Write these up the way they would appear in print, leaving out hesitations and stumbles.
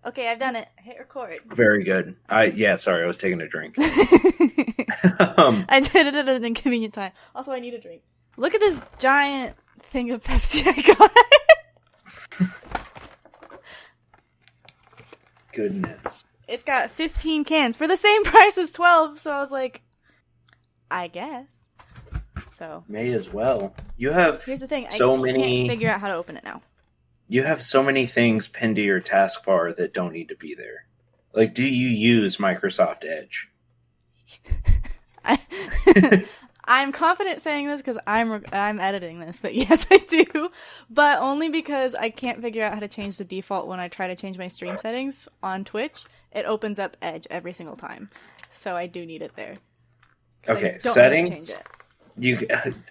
Okay, I've done it. Hit record. Very good. Sorry, I was taking a drink. I did it at an inconvenient time. Also, I need a drink. Look at this giant thing of Pepsi I got. Goodness. It's got 15 cans for the same price as 12, so I was like, I guess. So may as well. You have here's the thing. I can't figure out how to open it now. You have so many things pinned to your taskbar that don't need to be there. Like, do you use Microsoft Edge? I'm confident saying this because I'm editing this, but yes, I do. But only because I can't figure out how to change the default when I try to change my stream settings on Twitch. It opens up Edge every single time, so I do need it there. Okay, settings.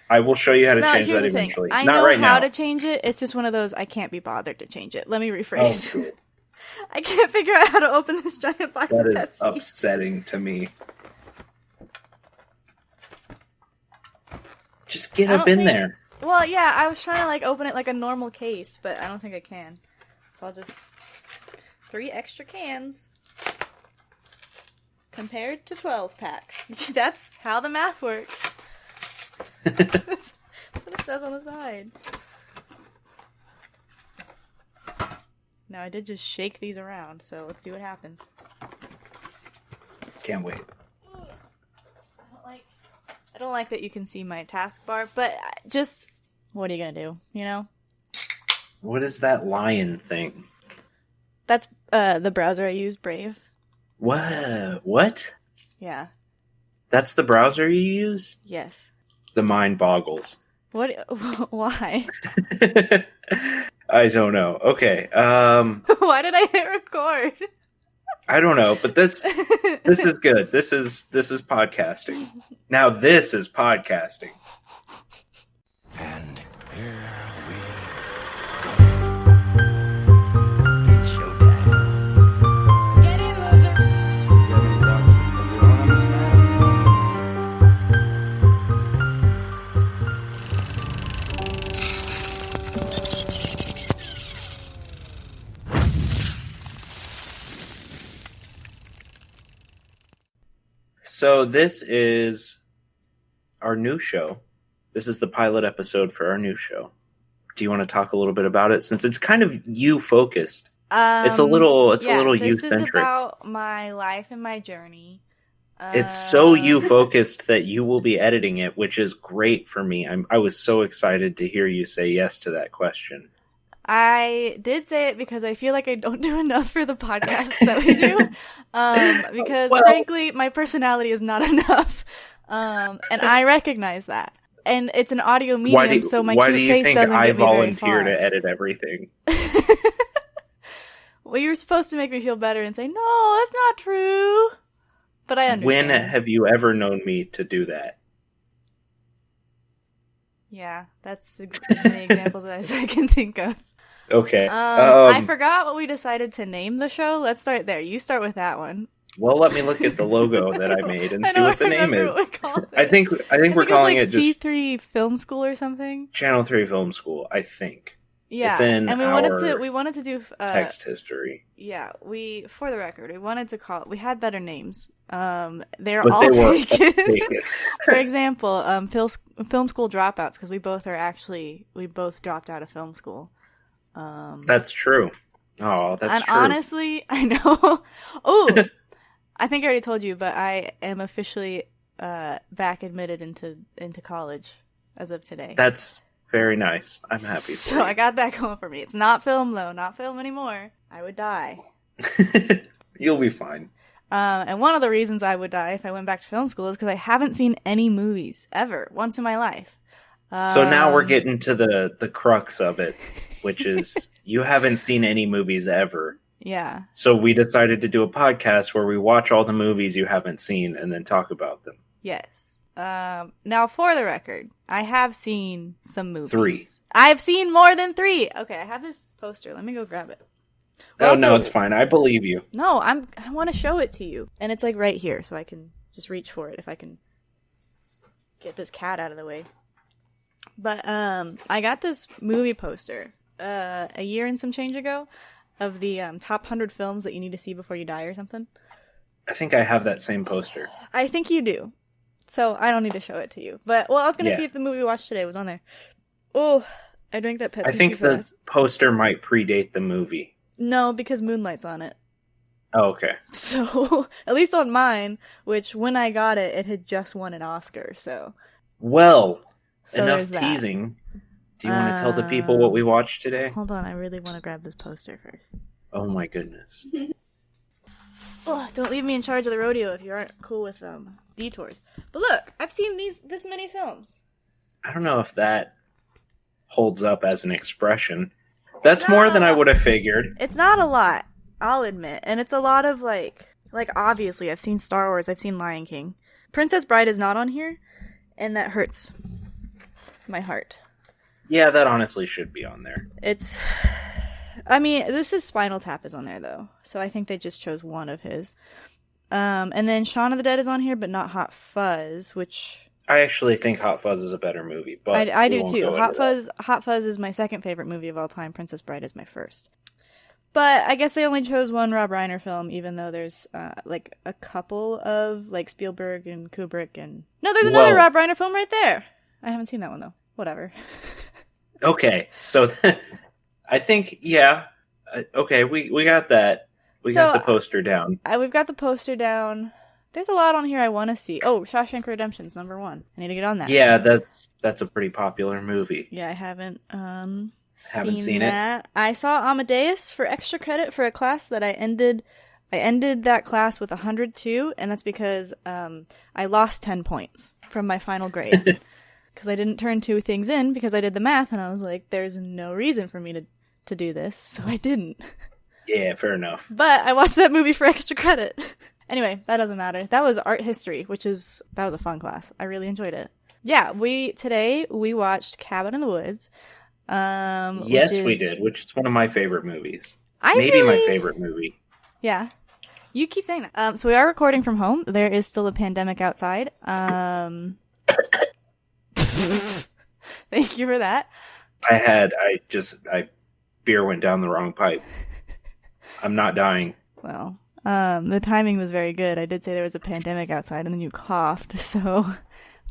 I will show you how to change that eventually. I know how to change it. It's just one of those I can't be bothered to change it. Let me rephrase. Oh, cool. I can't figure out how to open this giant box of Pepsi. That is upsetting to me. Just get up in there. Well, yeah, I was trying to open it like a normal case, but I don't think I can. So I'll just 3 extra cans compared to 12 packs. That's how the math works. That's what it says on the side. Now I did just shake these around, so let's see what happens. Can't wait. I don't like that you can see my taskbar, but just what are you gonna do? You know? What is that lion thing? That's the browser I use, Brave. What? Yeah. That's the browser you use? Yes. The mind boggles. What? Why? I don't know. Okay. Why did I hit record? I don't know, but this is good. This is podcasting. Now this is podcasting. And here we go. It's showtime. Get in, loser. So this is our new show. This is the pilot episode for our new show. Do you want to talk a little bit about it, since it's kind of you focused? It's a little you centric. This is about my life and my journey. It's so you focused that you will be editing it, which is great for me. I was so excited to hear you say yes to that question. I did say it because I feel like I don't do enough for the podcast that we do. Because frankly, my personality is not enough. And I recognize that. And it's an audio medium, so my cute face doesn't get me very far. Why do you think I volunteer to edit everything? Well, you were supposed to make me feel better and say, no, that's not true. But I understand. When have you ever known me to do that? Yeah, that's as many examples as I can think of. Okay. I forgot what we decided to name the show. Let's start there. You start with that one. Well, let me look at the logo that I made and see what the name is. I think we're calling it just C3 Film School or something. Channel 3 Film School, I think. Yeah, it's in and we wanted to do text history. Yeah, for the record, we wanted to call. We had better names. They were taken. For example, film school dropouts, because we both dropped out of film school. That's true. Oh, that's true. Honestly, I know. Oh, I think I already told you, but I am officially back admitted into college as of today. That's very nice. I'm happy. So I got that going for me. It's not film though, not film anymore. I would die. You'll be fine. And one of the reasons I would die if I went back to film school is because I haven't seen any movies ever once in my life. So now we're getting to the crux of it, which is you haven't seen any movies ever. Yeah. So we decided to do a podcast where we watch all the movies you haven't seen and then talk about them. Yes. Now, for the record, I have seen some movies. 3. I've seen more than 3. Okay, I have this poster. Let me go grab it. No, it's fine. I believe you. No, I want to show it to you. And it's right here, so I can just reach for it if I can get this cat out of the way. But I got this movie poster a year and some change ago. of the top 100 films that you need to see before you die or something. I think I have that same poster. I think you do. So I don't need to show it to you. But, well, I was going to Yeah. see if the movie we watched today was on there. Oh, I drank that Pepsi I think too the fast. poster might predate the movie. No, because Moonlight's on it. Oh, okay. So, at least on mine, which when I got it, it had just won an Oscar, so. Well, So enough there's that. teasing. Do you want to tell the people what we watched today? Hold on, I really want to grab this poster first. Oh my goodness. Oh, don't leave me in charge of the rodeo if you aren't cool with detours. But look, I've seen this many films. I don't know if that holds up as an expression. That's more than I would have figured. It's not a lot, I'll admit, and it's a lot of like obviously I've seen Star Wars, I've seen Lion King. Princess Bride is not on here, and that hurts my heart. Yeah, that honestly should be on there. I mean, this is Spinal Tap is on there though, so I think they just chose one of his. And then Shaun of the Dead is on here, but not Hot Fuzz, which I actually think Hot Fuzz is a better movie, but I we do won't too. go into that. Hot Fuzz is my second favorite movie of all time. Princess Bride is my first. But I guess they only chose one Rob Reiner film, even though there's like a couple of like Spielberg and Kubrick and there's another Well- Rob Reiner film right there. I haven't seen that one though. Whatever. Okay, so I think okay, we got that. We got So, the poster down. We've got the poster down. There's a lot on here I want to see. Oh, Shawshank Redemption's number 1. I need to get on that. Yeah, that's a pretty popular movie. Yeah, I haven't seen it. that. I saw Amadeus for extra credit for a class that I ended that class with 102, and that's because I lost 10 points from my final grade. Because I didn't turn 2 things in because I did the math, and I was like, there's no reason for me to do this, so I didn't. Yeah, fair enough. But I watched that movie for extra credit. Anyway, that doesn't matter. That was art history, that was a fun class. I really enjoyed it. Yeah, today we watched Cabin in the Woods. Yes, we did, which is one of my favorite movies. My favorite movie. Yeah. You keep saying that. So we are recording from home. There is still a pandemic outside. Thank you for that. Beer went down the wrong pipe. I'm not dying. Well, the timing was very good. I did say there was a pandemic outside and then you coughed, so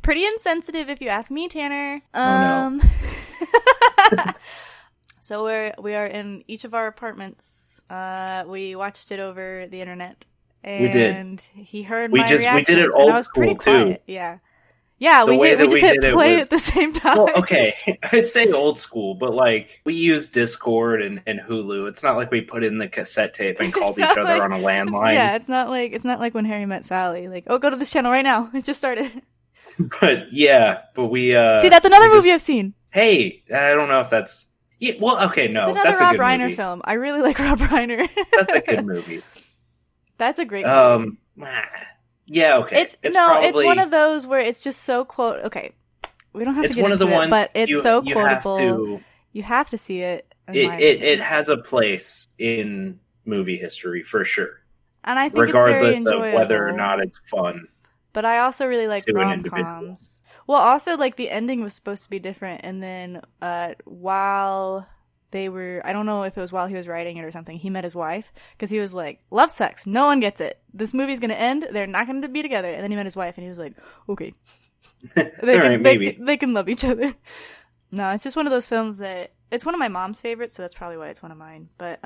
pretty insensitive if you ask me, Tanner. Oh, no. So we are in each of our apartments. We watched it over the internet. And We did. He heard We my did it reactions, old and I was pretty school, too. quiet. Yeah. Yeah, The we way that just we hit did it play was- at the same time. Well, okay, I say old school, but like we use Discord and Hulu. It's not like we put in the cassette tape and called It's each not other like- on a landline. Yeah, it's not like when Harry Met Sally. Like, oh, go to this channel right now. It just started. But we See, that's another we movie just- I've seen. Hey, I don't know if that's well. Okay, no, It's another that's Rob a good Reiner movie. film. I really like Rob Reiner. That's a good movie. That's a great movie. Yeah, okay. It's probably, one of those where it's just so Okay, we don't have to It's get one of into the it, ones but it's you, so you have quotable. to- You have to see it. in my It opinion. has a place in movie history for sure, and I think it's very regardless enjoyable. of whether or not it's fun. But I also really like to an rom-coms. Well, also, like, the ending was supposed to be different, and then while they were, I don't know if it was while he was writing it or something, he met his wife, because he was like, love sex, no one gets it. This movie's gonna end, they're not gonna be together. And then he met his wife, and he was like, okay. They can love each other. No, it's just one of those films that, it's one of my mom's favorites, so that's probably why it's one of mine. But,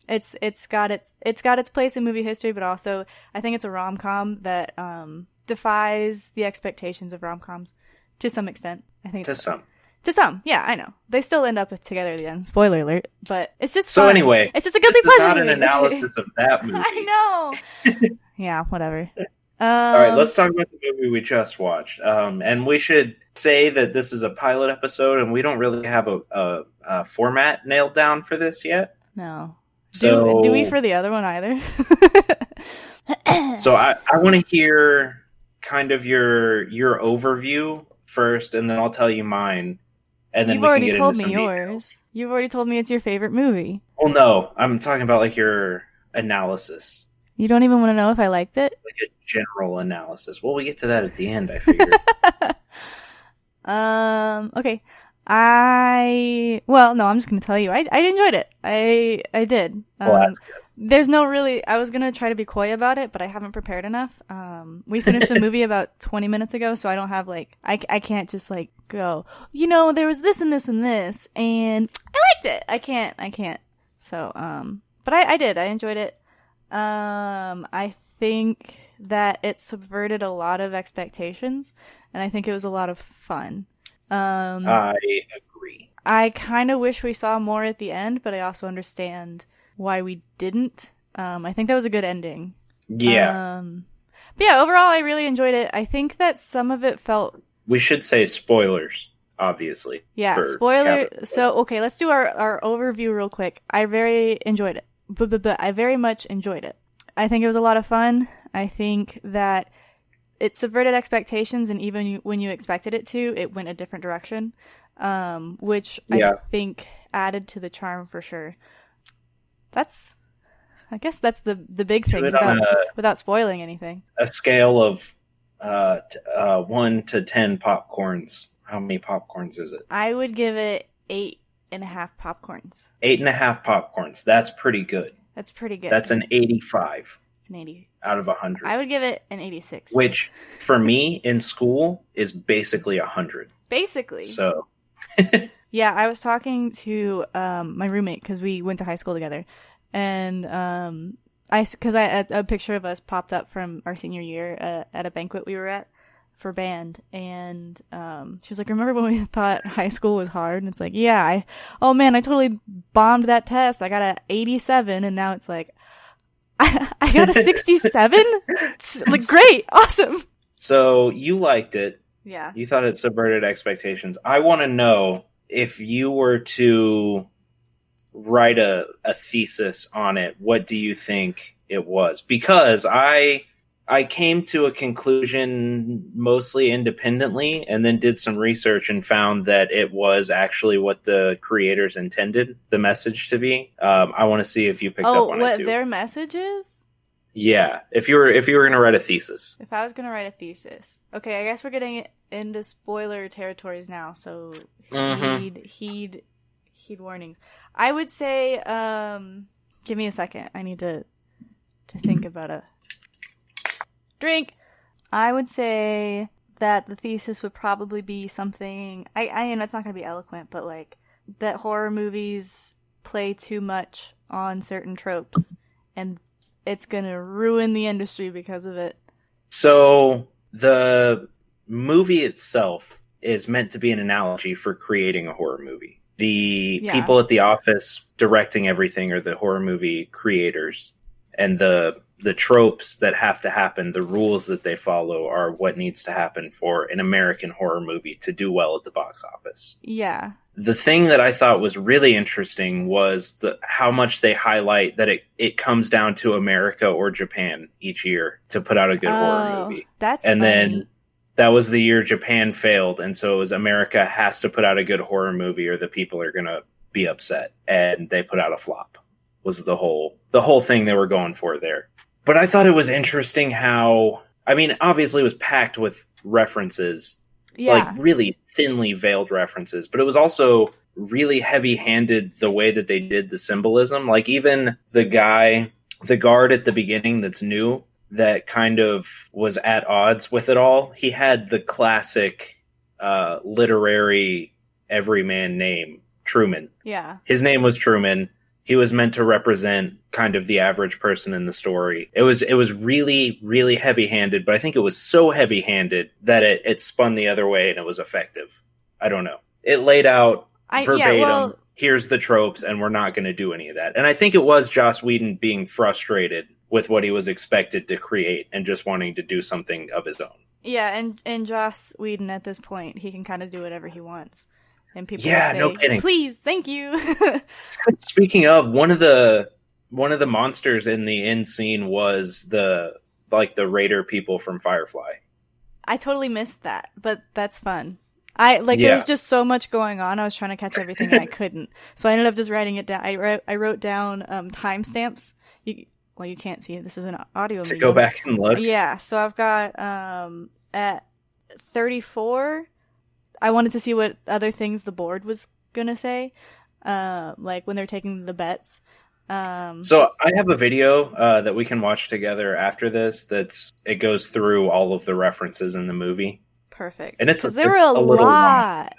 it's got its place in movie history, but also I think it's a rom-com that defies the expectations of rom-coms to some extent. I think to some, yeah, I know they still end up together at the end. Spoiler alert, but it's just So fun. anyway, it's just a guilty this is pleasure. not an movie. analysis of that movie. I know. Yeah, whatever. All right, let's talk about the movie we just watched. And we should say that this is a pilot episode, and we don't really have a format nailed down for this yet. No. So, do we for the other one either? So I want to hear kind of your overview first, and then I'll tell you mine, and then You've we can already get told into me some yours. details. You've already told me it's your favorite movie. Well, no, I'm talking about like your analysis, You don't even want to know if I liked it? like a general analysis. Well, we get to that at the end, I figure. Okay. No, I'm just gonna tell you. I enjoyed it. I did. Well, that's good. There's no really. I was gonna try to be coy about it, but I haven't prepared enough. We finished the movie about 20 minutes ago, so I don't have like I can't just like go. There was this and this and this, and I liked it. I can't. So but I did. I enjoyed it. I think that it subverted a lot of expectations, and I think it was a lot of fun. I agree. I kind of wish we saw more at the end, but I also understand why we didn't. I think that was a good ending. Yeah. But yeah, overall, I really enjoyed it. I think that some of it felt... We should say spoilers, obviously. Yeah, spoiler. So, okay, let's do our overview real quick. I very enjoyed it. I very much enjoyed it. I think it was a lot of fun. I think that it subverted expectations, and even when you expected it to, it went a different direction, which I think added to the charm for sure. I guess that's the big thing without spoiling anything. A scale of 1 to 10 popcorns. How many popcorns is it? I would give it 8.5 popcorns. 8.5 popcorns. That's pretty good. That's pretty good. That's an 85. An 80 out of 100. I would give it an 86. Which, for me, in school, is basically 100. Basically. So. Yeah, I was talking to my roommate because we went to high school together, and a picture of us popped up from our senior year at a banquet we were at for band, and she was like, "Remember when we thought high school was hard?" And it's like, "Yeah, I totally bombed that test. I got a 87, and now it's like." I got a 67? Like, great, awesome. So you liked it. Yeah. You thought it subverted expectations. I want to know if you were to write a thesis on it, what do you think it was? Because I came to a conclusion mostly independently, and then did some research and found that it was actually what the creators intended the message to be. I want to see if you picked up on it too. Oh, what their message is? Yeah, if you were going to write a thesis. If I was going to write a thesis. Okay, I guess we're getting into spoiler territories now, so heed warnings. I would say, give me a second. I need to think about a drink. I would say that the thesis would probably be something, I it's not going to be eloquent, but like that horror movies play too much on certain tropes, and it's going to ruin the industry because of it. So the movie itself is meant to be an analogy for creating a horror movie. The people at the office directing everything are the horror movie creators, and the tropes that have to happen, the rules that they follow, are what needs to happen for an American horror movie to do well at the box office. Yeah. The thing that I thought was really interesting was how much they highlight that it comes down to America or Japan each year to put out a good horror movie. And then that was the year Japan failed, and so it was America has to put out a good horror movie or the people are going to be upset, and they put out a flop. Was the whole thing they were going for there. But I thought it was interesting how, I mean, obviously it was packed with references, like really thinly veiled references, but it was also really heavy-handed the way that they did the symbolism. Like even the guard at the beginning that's new, that kind of was at odds with it all, he had the classic literary everyman name, Truman. Yeah. His name was Truman. He was meant to represent kind of the average person in the story. It was really, really heavy-handed, but I think it was so heavy-handed that it spun the other way and it was effective. I don't know. It laid out verbatim, here's the tropes, and we're not going to do any of that. And I think it was Joss Whedon being frustrated with what he was expected to create and just wanting to do something of his own. Yeah, and Joss Whedon at this point, he can kind of do whatever he wants. And people say, no kidding. Please, thank you. Speaking of, one of the monsters in the end scene was the Raider people from Firefly. I totally missed that, but that's fun. There was just so much going on. I was trying to catch everything and I couldn't. So I ended up just writing it down. I wrote down timestamps. You can't see it. This is an audio medium. To go back and look. Yeah. So I've got at 34. I wanted to see what other things the board was gonna say, like when they're taking the bets. So I have a video that we can watch together after this. It goes through all of the references in the movie. Perfect. And because there were a little lot. long.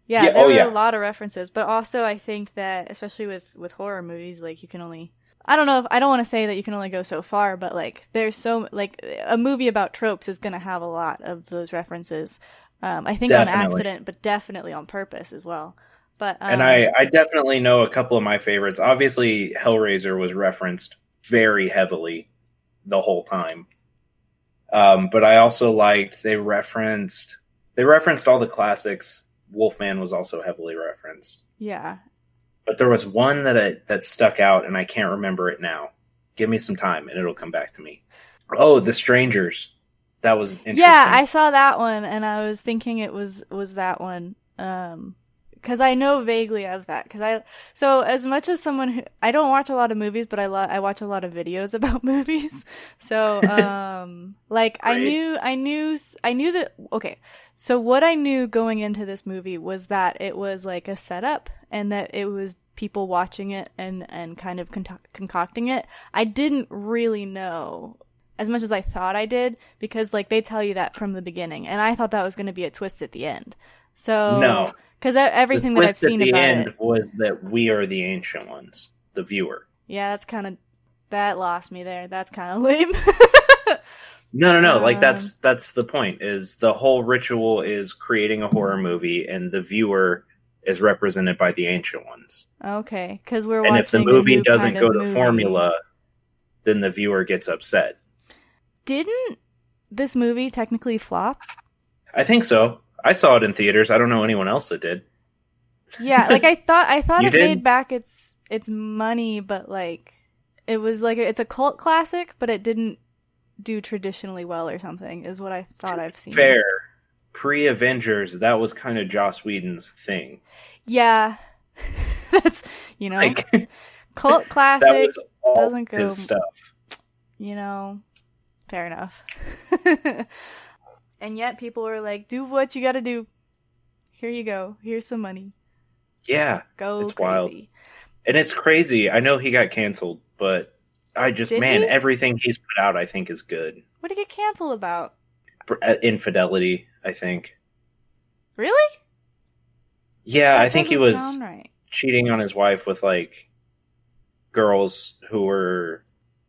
Yeah, there were a lot of references, but also I think that especially with horror movies, like you can only. I don't know if I don't want to say that you can only go so far, but like there's so like a movie about tropes is gonna have a lot of those references. I think on accident, but definitely on purpose as well. But and I definitely know a couple of my favorites. Obviously, Hellraiser was referenced very heavily the whole time. But I also liked they referenced all the classics. Wolfman was also heavily referenced. Yeah. But there was one that stuck out, and I can't remember it now. Give me some time, and it'll come back to me. Oh, The Strangers. That was interesting. Yeah, I saw that one, and I was thinking it was that one. Because I know vaguely of that. So as much as someone who I don't watch a lot of movies, but I watch a lot of videos about movies. So like I knew that. Okay, so what I knew going into this movie was that it was like a setup, and that it was people watching it and kind of concocting it. I didn't really know as much as I thought I did, because like they tell you that from the beginning, and I thought that was going to be a twist at the end. So no. Because everything that I've seen about it it was that we are the ancient ones, the viewer. Yeah, that lost me there. That's kind of lame. No. Like that's the point. Is the whole ritual is creating a horror movie, and the viewer is represented by the ancient ones. Okay, because we're and watching. if the movie doesn't kind go of to movie. formula, then the viewer gets upset. Didn't this movie technically flop? I think so. I saw it in theaters. I don't know anyone else that did. Yeah, like I thought You it did? made back its money, but like it was like it's a cult classic, but it didn't do traditionally well or something. Is what I thought I've seen. Fair. Pre-Avengers, that was kind of Joss Whedon's thing. Yeah, that's Like cult classic that was all doesn't go. his stuff. Fair enough. And yet people were like, do what you gotta do. Here you go. Here's some money. Yeah. Go it's crazy. Wild. And it's crazy. I know he got canceled, but Did he? everything he's put out I think is good. What did he get canceled about? Infidelity, I think. Really? Yeah, That I think he doesn't was sound right. cheating on his wife with like girls who were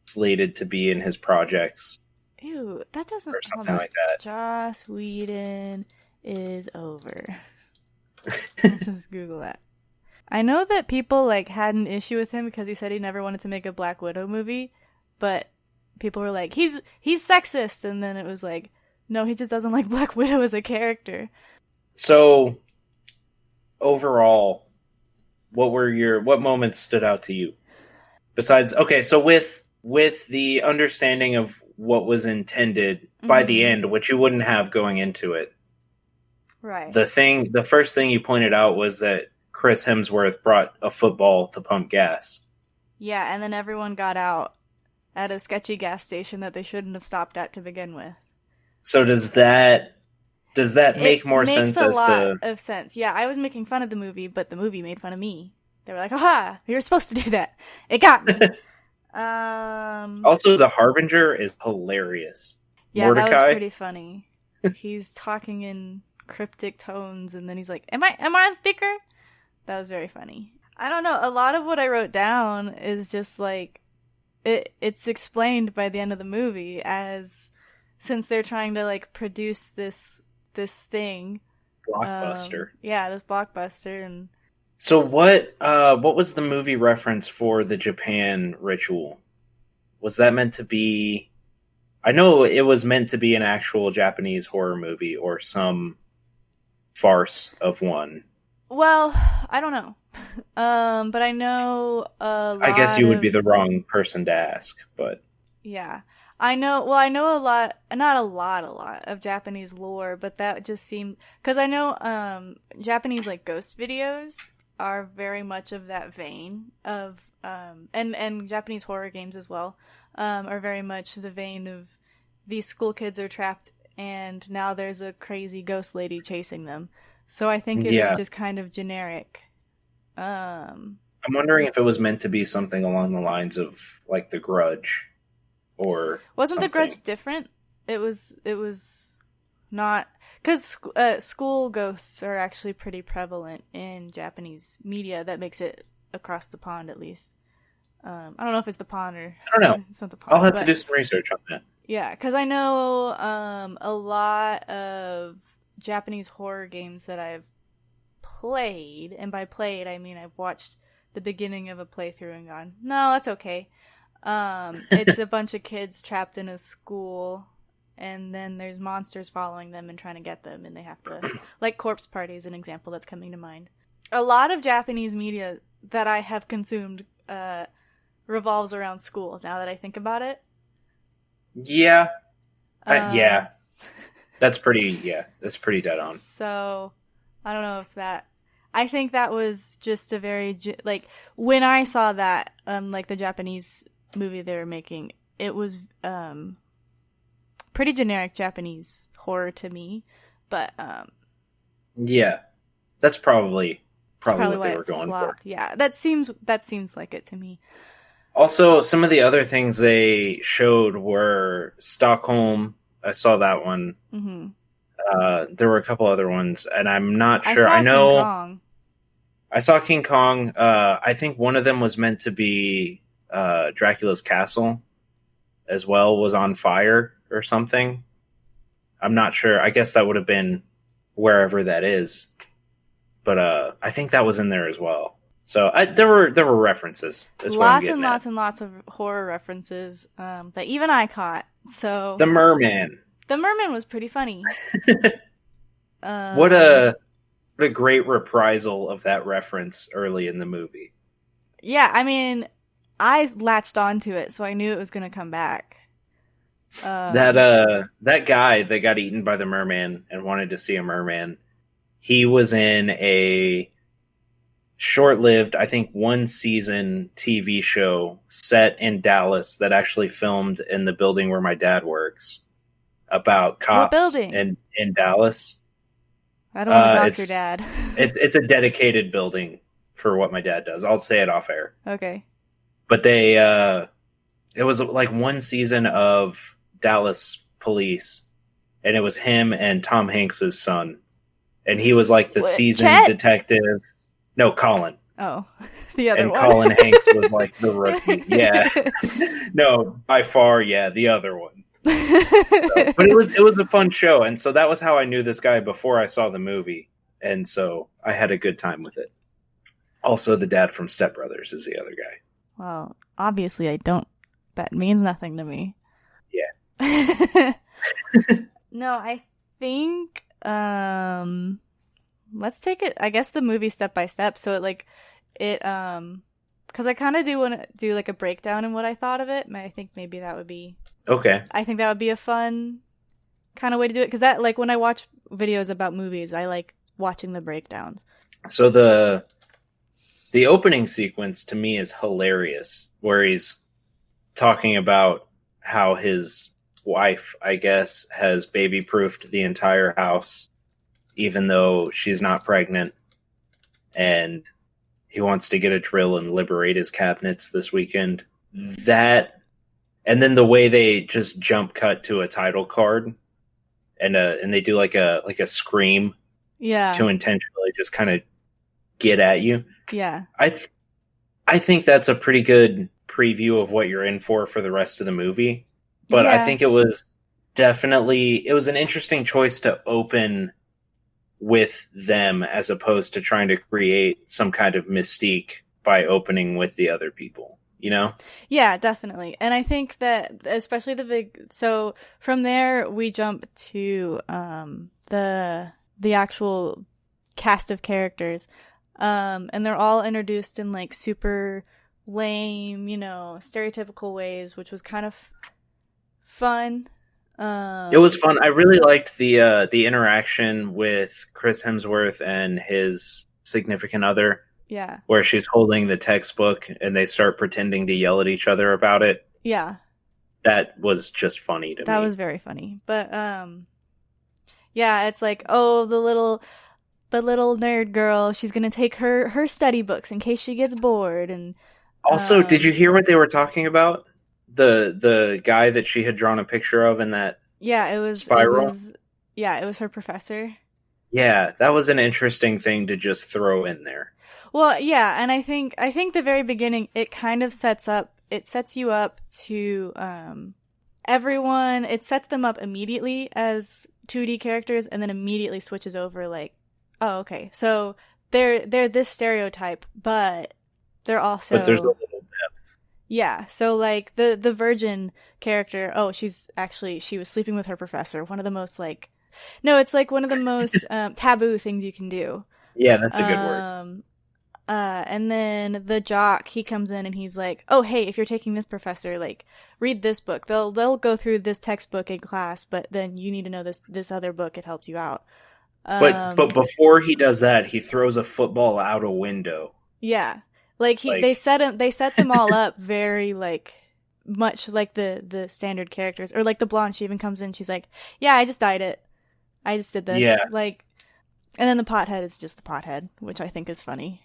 slated to be in his projects. Ew, that doesn't. Or something hold on. like that. Joss Whedon is over. Let's just Google that. I know that people like had an issue with him because he said he never wanted to make a Black Widow movie, but people were like, he's sexist, and then it was like, no, he just doesn't like Black Widow as a character. So overall, what moments stood out to you? Besides, okay, so with the understanding of what was intended by the end, which you wouldn't have going into it. Right. The first thing you pointed out was that Chris Hemsworth brought a football to pump gas. Yeah, and then everyone got out at a sketchy gas station that they shouldn't have stopped at to begin with. So does that make more sense? It makes a lot of sense. Yeah, I was making fun of the movie, but the movie made fun of me. They were like, "Aha! You're supposed to do that." It got me. Also, the Harbinger is hilarious. Yeah, Mordecai? that was pretty funny. He's talking in cryptic tones, and then he's like, "Am I on speaker?" That was very funny. I don't know. A lot of what I wrote down is just like it's explained by the end of the movie, as since they're trying to like produce this thing, Blockbuster. This blockbuster. And So what was the movie reference for the Japan ritual? Was that meant to be... I know it was meant to be an actual Japanese horror movie or some farce of one. Well, I don't know. But I know I guess you would be the wrong person to ask, but... Yeah. I know a lot, not a lot of Japanese lore, but that just seemed... Because I know Japanese, like, ghost videos are very much of that vein of... And Japanese horror games as well are very much the vein of these school kids are trapped and now there's a crazy ghost lady chasing them. So I think it Yeah. was just kind of generic. I'm wondering if it was meant to be something along the lines of like The Grudge, or Wasn't The something. Grudge different? It was not, because school ghosts are actually pretty prevalent in Japanese media. That makes it across the pond, at least. I don't know if it's the pond or I don't know. It's not the pond. I'll have but, to do some research on that. Yeah, because I know a lot of Japanese horror games that I've played, and by played I mean I've watched the beginning of a playthrough and gone, no, that's okay. It's a bunch of kids trapped in a school, and then there's monsters following them and trying to get them, and they have to, like Corpse Party is an example that's coming to mind. A lot of Japanese media that I have consumed revolves around school, now that I think about it. Yeah. Yeah. That's pretty dead on. So, I don't know if that... I think that was just a very... Like, when I saw that, like the Japanese movie they were making, it was pretty generic Japanese horror to me. But, yeah. That's probably what why they were it going flopped. for. Yeah, that seems like it to me. Also, some of the other things they showed were Stockholm. I saw that one. Mm-hmm. There were a couple other ones, and I'm not sure. King know Kong. I saw King Kong. I think one of them was meant to be Dracula's castle as well, was on fire or something. I'm not sure. I guess that would have been wherever that is. But I think that was in there as well. So there were references. Lots and lots and lots of horror references that even I caught. So The Merman. The Merman was pretty funny. What a great reprisal of that reference early in the movie. Yeah, I mean, I latched onto it, so I knew it was going to come back. That guy that got eaten by the merman and wanted to see a merman, he was in a short-lived, I think, 1-season TV show set in Dallas that actually filmed in the building where my dad works, about cops What building? in Dallas. I don't want to talk to your dad. It's a dedicated building for what my dad does. I'll say it off air. Okay. But they, it was like 1 season of Dallas Police, and it was him and Tom Hanks's son, and he was like the seasoned Chet? detective. No, Colin. Oh, the other and one. Colin Hanks was like the rookie. Yeah, no, by far, yeah, the other one. But it was a fun show, and so that was how I knew this guy before I saw the movie, and so I had a good time with it. Also, the dad from Step Brothers is the other guy. Well, obviously I don't. That means nothing to me. Yeah. No, I think let's take it, I guess, the movie step by step. So because I kind of do want to do like a breakdown in what I thought of it. I think maybe that would be Okay. I think that would be a fun kind of way to do it, because that, like, when I watch videos about movies, I like watching the breakdowns. So the opening sequence to me is hilarious, where he's talking about how his wife, I guess, has baby-proofed the entire house, even though she's not pregnant, and he wants to get a drill and liberate his cabinets this weekend. That, and then the way they just jump cut to a title card, and they do like a scream, Yeah. to intentionally just kind of get at you. Yeah. I think that's a pretty good preview of what you're in for the rest of the movie. But Yeah. I think it was an interesting choice to open with them as opposed to trying to create some kind of mystique by opening with the other people, you know? Yeah, definitely. And I think that especially so from there we jump to the actual cast of characters. And they're all introduced in like super lame, stereotypical ways, which was kind of fun. It was fun. I really liked the interaction with Chris Hemsworth and his significant other. Yeah. Where she's holding the textbook and they start pretending to yell at each other about it. Yeah. That was just funny to me. That was very funny. But yeah, it's like, oh, the little the little nerd girl. She's gonna take her study books in case she gets bored. And Also, did you hear what they were talking about? The guy that she had drawn a picture of in that yeah, it was spiral? it was her professor. Yeah, that was an interesting thing to just throw in there. Well, yeah, and I think the very beginning it kind of sets you up to everyone. It sets them up immediately as 2D characters, and then immediately switches over like, oh, okay, so they're this stereotype, but they're also, But there's a little depth. yeah. So like the virgin character, oh, she was sleeping with her professor. One of the most like, no, it's like one of the most taboo things you can do. Yeah, that's a good word. And then the jock, he comes in and he's like, "Oh, hey, if you're taking this professor, like, read this book. They'll go through this textbook in class, but then you need to know this other book. It helps you out." But before he does that, he throws a football out a window. Yeah, like they set them all up very like much like the standard characters, or like the blonde. She even comes in. She's like, "Yeah, I just dyed it. I just did this." Yeah. Like, and then the pothead is just the pothead, which I think is funny.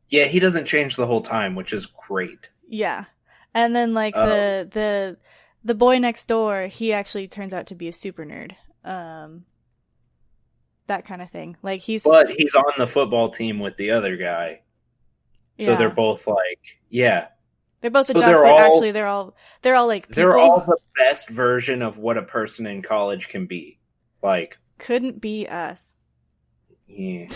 Yeah, he doesn't change the whole time, which is great. Yeah. And then like the boy next door, he actually turns out to be a super nerd. That kind of thing. Like But he's on the football team with the other guy. So yeah. they're both like, yeah. They're both the So jocks, they're but all- actually they're all like people. They're all the best version of what a person in college can be. Like, couldn't be us. yeah.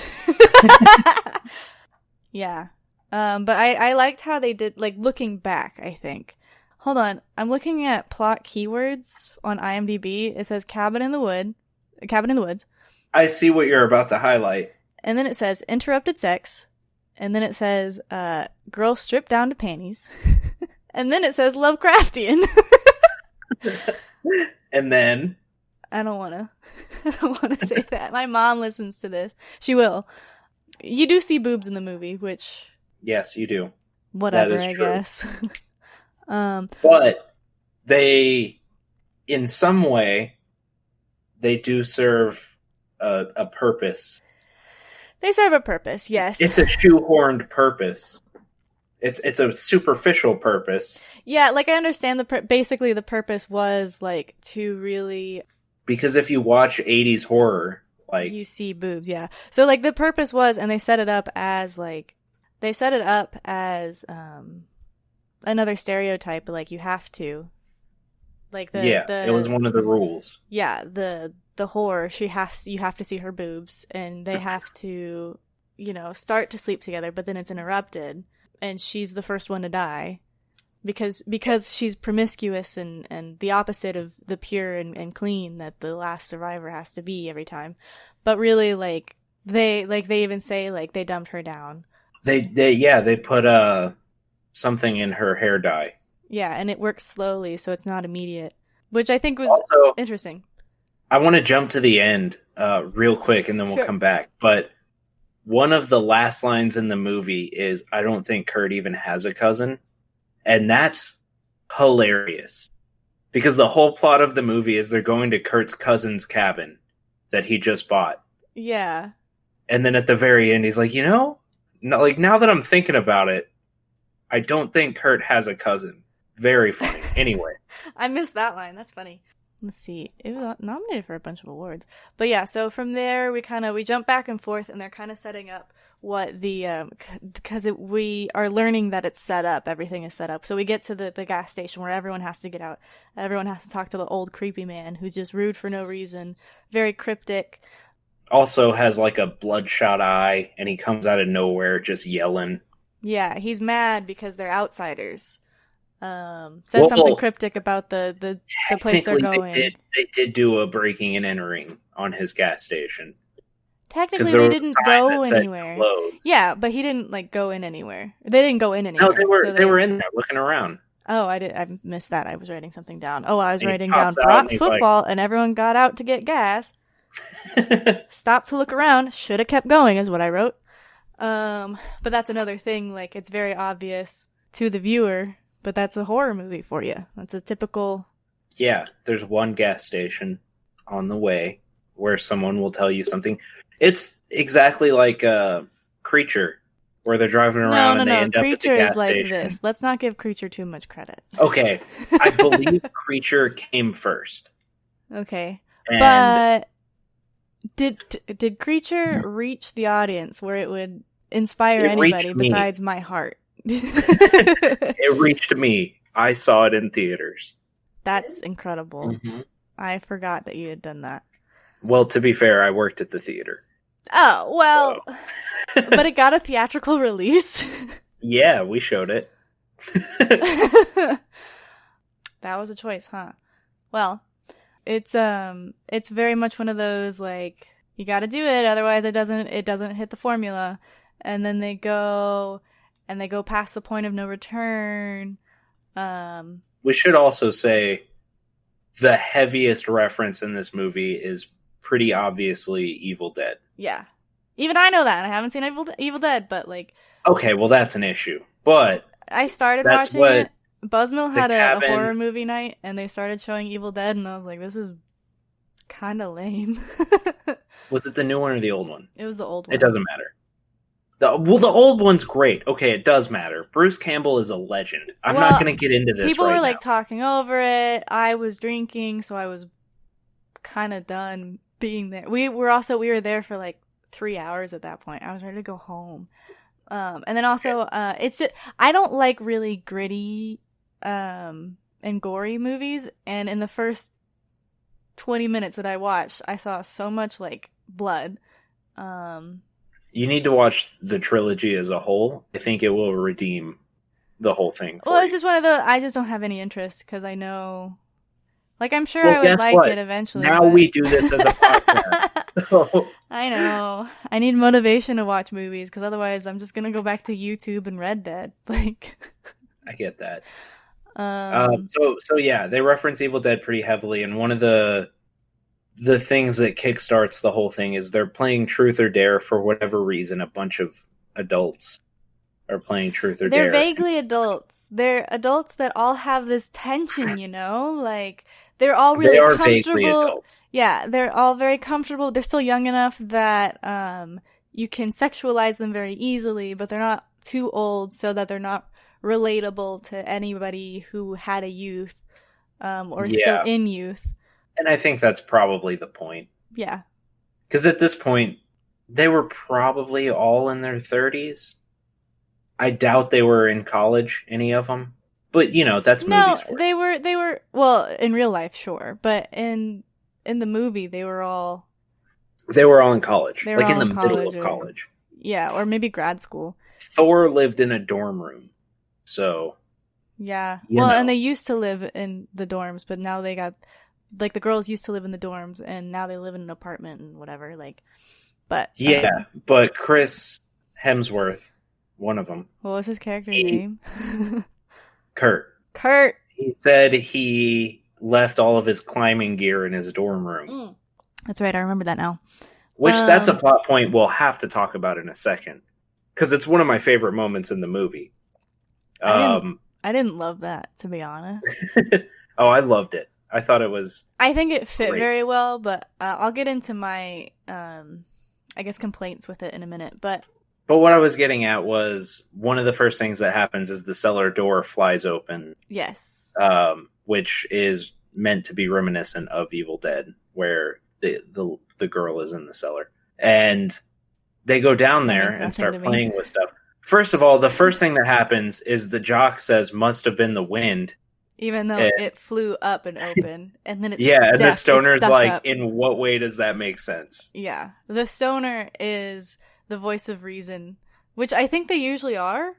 Yeah. But I liked how they did, like, looking back, I think. Hold on. I'm looking at plot keywords on IMDb. It says cabin in the woods. I see what you're about to highlight. And then it says interrupted sex. And then it says girl stripped down to panties. And then it says Lovecraftian. And then I don't want to say that. My mom listens to this. She will. You do see boobs in the movie, which yes, you do. whatever, That is I true. guess. But they, in some way, they do serve a purpose. They serve a purpose, yes. It's a shoehorned purpose. It's a superficial purpose. Yeah, like I understand basically the purpose was like to really Because if you watch 80s horror, like, you see boobs, yeah. So like the purpose was, and they set it up as another stereotype, like you have to, like it was one of the rules. Yeah, the whore, you have to see her boobs, and they have to, start to sleep together, but then it's interrupted, and she's the first one to die. Because she's promiscuous and the opposite of the pure and clean that the last survivor has to be every time. But really, like they even say like they dumped her down. They put something in her hair dye. Yeah, and it works slowly, so it's not immediate, which I think was Also, interesting. I want to jump to the end real quick, and then we'll come back. But one of the last lines in the movie is, "I don't think Kurt even has a cousin." And that's hilarious. Because the whole plot of the movie is they're going to Kurt's cousin's cabin that he just bought. Yeah. And then at the very end, he's like, now that I'm thinking about it, I don't think Kurt has a cousin. Very funny. Anyway. I missed that line. That's funny. Let's see. It was nominated for a bunch of awards. But yeah, so from there, we jump back and forth, and they're kind of setting up what because we are learning that it's set up. Everything is set up. So we get to the gas station where everyone has to get out. Everyone has to talk to the old creepy man who's just rude for no reason. Very cryptic. Also has like a bloodshot eye, and he comes out of nowhere just yelling. Yeah, he's mad because they're outsiders. Says something cryptic about the place they're going. They did do a breaking and entering on his gas station. Technically, they didn't go anywhere. Closed. Yeah, but he didn't like go in anywhere. They didn't go in anywhere. No, they were in there looking around. Oh, I missed that. I was writing something down. Oh, I was And writing he down pops out brought and he's football, and everyone got out to get gas. Stopped to look around. Should have kept going, is what I wrote. But that's another thing. Like, it's very obvious to the viewer, but that's a horror movie for you. That's a typical. Yeah, there's one gas station on the way where someone will tell you something. It's exactly like Creature, where they're driving around and they end up at the Creature gas is like station. this. Let's not give Creature too much credit. Okay, I believe Creature came first. Okay, And but did Creature reach the audience where it would inspire It reached anybody me. besides my heart? it reached me. I saw it in theaters. That's incredible. Mhm. I forgot that you had done that. Well, to be fair, I worked at the theater. Oh, well, but it got a theatrical release. Yeah, we showed it. That was a choice, huh? Well, it's very much one of those, like, you got to do it, otherwise it doesn't hit the formula. And then they go past the point of no return. We should also say the heaviest reference in this movie is pretty obviously Evil Dead. Yeah. Even I know that. I haven't seen Evil Dead, but, like, Okay, well, that's an issue. But I started That's watching what it. Buzzmill the had a cabin- horror movie night, and they started showing Evil Dead, and I was like, this is kind of lame. was it the new one or the old one? It was the old one. It doesn't matter. The old one's great. Okay, it does matter. Bruce Campbell is a legend. I'm Well, not going to get into this People right were, like, now. talking over it. I was drinking, so I was kind of done being there. We were there for, like, 3 hours at that point. I was ready to go home. And then also, it's just, I don't like really gritty, and gory movies. And in the first 20 minutes that I watched, I saw so much, like, blood. You need to watch the trilogy as a whole. I think it will redeem the whole thing for Well, it's you. just one of the, I just don't have any interest because I know, like, I'm sure Well, I would guess like what? it eventually. Now but- we do this as a podcast. So, I know. I need motivation to watch movies because otherwise I'm just gonna go back to YouTube and Red Dead. Like, I get that. um, So yeah, they reference Evil Dead pretty heavily, and one of the things that kickstarts the whole thing is they're playing Truth or Dare for whatever reason. A bunch of adults are playing Truth or they're Dare. vaguely adults. They're adults that all have this tension, you know? Like, they're all really they are vaguely comfortable. adults. Yeah, they're all very comfortable. They're still young enough that you can sexualize them very easily, but they're not too old so that they're not relatable to anybody who had a youth or is still Yeah. in youth. And I think that's probably the point. Yeah. Because at this point, they were probably all in their 30s. I doubt they were in college, any of them. But, you know, that's No, movies for you. they were well, in real life, sure, but in the movie they were all They were all in college. They were Like in all the in middle college of or- college. yeah, or maybe grad school. Thor lived in a dorm room. So, Yeah. You Well, know. and they used to live in the dorms, but now they got like the girls used to live in the dorms and now they live in an apartment and whatever, like but yeah. But Chris Hemsworth, one of them, what was his character He- name? Kurt, Kurt. he said he left all of his climbing gear in his dorm room. That's right, I remember that now. Which that's a Um, plot point we'll have to talk about in a second. Because it's one of my favorite moments in the movie. I didn't love that, to be honest. Oh, I loved it. I thought it was... I think it fit Great. very well, but I'll get into my I guess complaints with it in a minute, but But what I was getting at was one of the first things that happens is the cellar door flies open, yes. which is meant to be reminiscent of Evil Dead, where the girl is in the cellar. And they go down That there makes and nothing start to me. playing with stuff. First of all, the first thing that happens is the jock says, "Must have been the wind." Even though Eh. it flew up and open, and then it's Yeah, and the it's stoner's stuck like, up. in what way does that make sense? Yeah, the stoner is the voice of reason, which I think they usually are.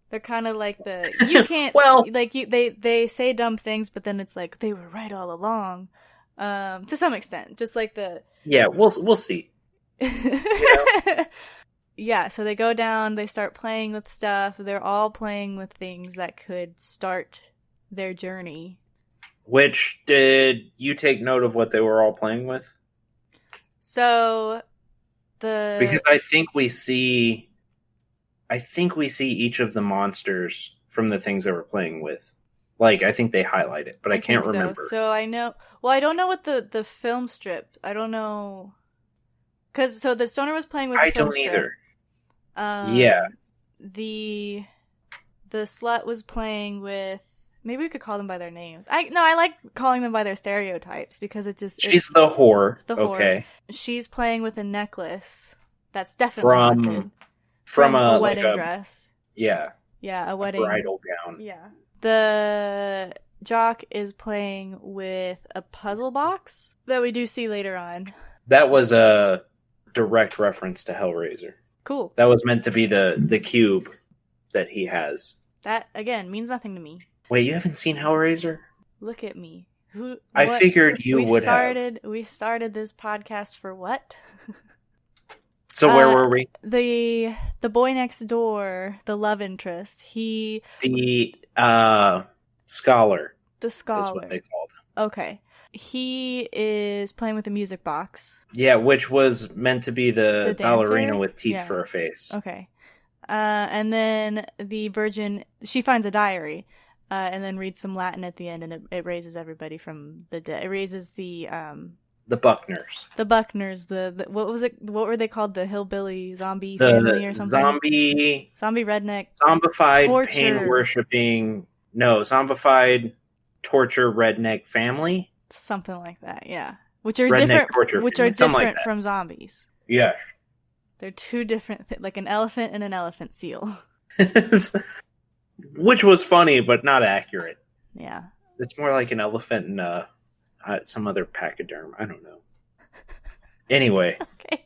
They're kind of like the you can't Well- like you they say dumb things, but then it's like they were right all along, to some extent, just like the Yeah, we'll see. yeah. So they go down, they start playing with stuff. They're all playing with things that could start their journey. Which, did you take note of what they were all playing with? So the Because I think we see each of the monsters from the things they were playing with. Like, I think they highlight it, but I can't think so. remember. So I know. Well, I don't know what the film strip. I don't know Because so the stoner was playing with I a film don't strip. either. Um, Yeah. The slut was playing with. Maybe we could call them by their names. I like calling them by their stereotypes because it just She's the whore. the whore. Okay. She's playing with a necklace that's definitely haunted. From a like wedding dress. Yeah. Yeah, a wedding Bridal gown. Yeah. The jock is playing with a puzzle box that we do see later on. That was a direct reference to Hellraiser. Cool. That was meant to be the cube that he has. That again means nothing to me. Wait, you haven't seen Hellraiser? Look at me. I figured you would have. We started this podcast for what? So where were we? The boy next door, the love interest. The scholar. The Is scholar. what they called. Okay. He is playing with a music box. Yeah, which was meant to be the dancer? ballerina with teeth Yeah. for a face. Okay. And then the virgin, she finds a diary, and then reads some Latin at the end, and it raises everybody from the dead. It raises the Buckners. The Buckners, the what was it? What were they called? The hillbilly zombie family or something? Zombie Redneck. Zombified Torture. pain worshipping. No, zombified torture redneck family. Something like that, yeah. Which are Redneck torture different. Which family, are something like different that. from zombies. Yeah. They're two different, like an elephant and an elephant seal. Which was funny, but not accurate. Yeah. It's more like an elephant and some other pachyderm. I don't know. Anyway. Okay.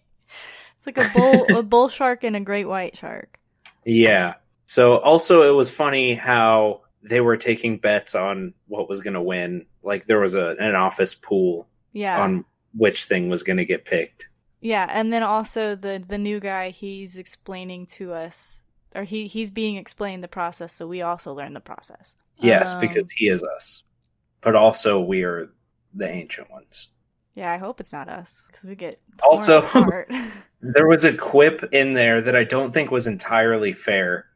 It's like a bull shark and a great white shark. Yeah. So also it was funny how they were taking bets on what was going to win. Like there was an office pool Yeah. on which thing was going to get picked. Yeah, and then also the new guy, he's explaining to us, or he's being explained the process, so we also learn the process. Yes, because he is us. But also we are the ancient ones. Yeah, I hope it's not us, because we get Also, torn apart. There was a quip in there that I don't think was entirely fair,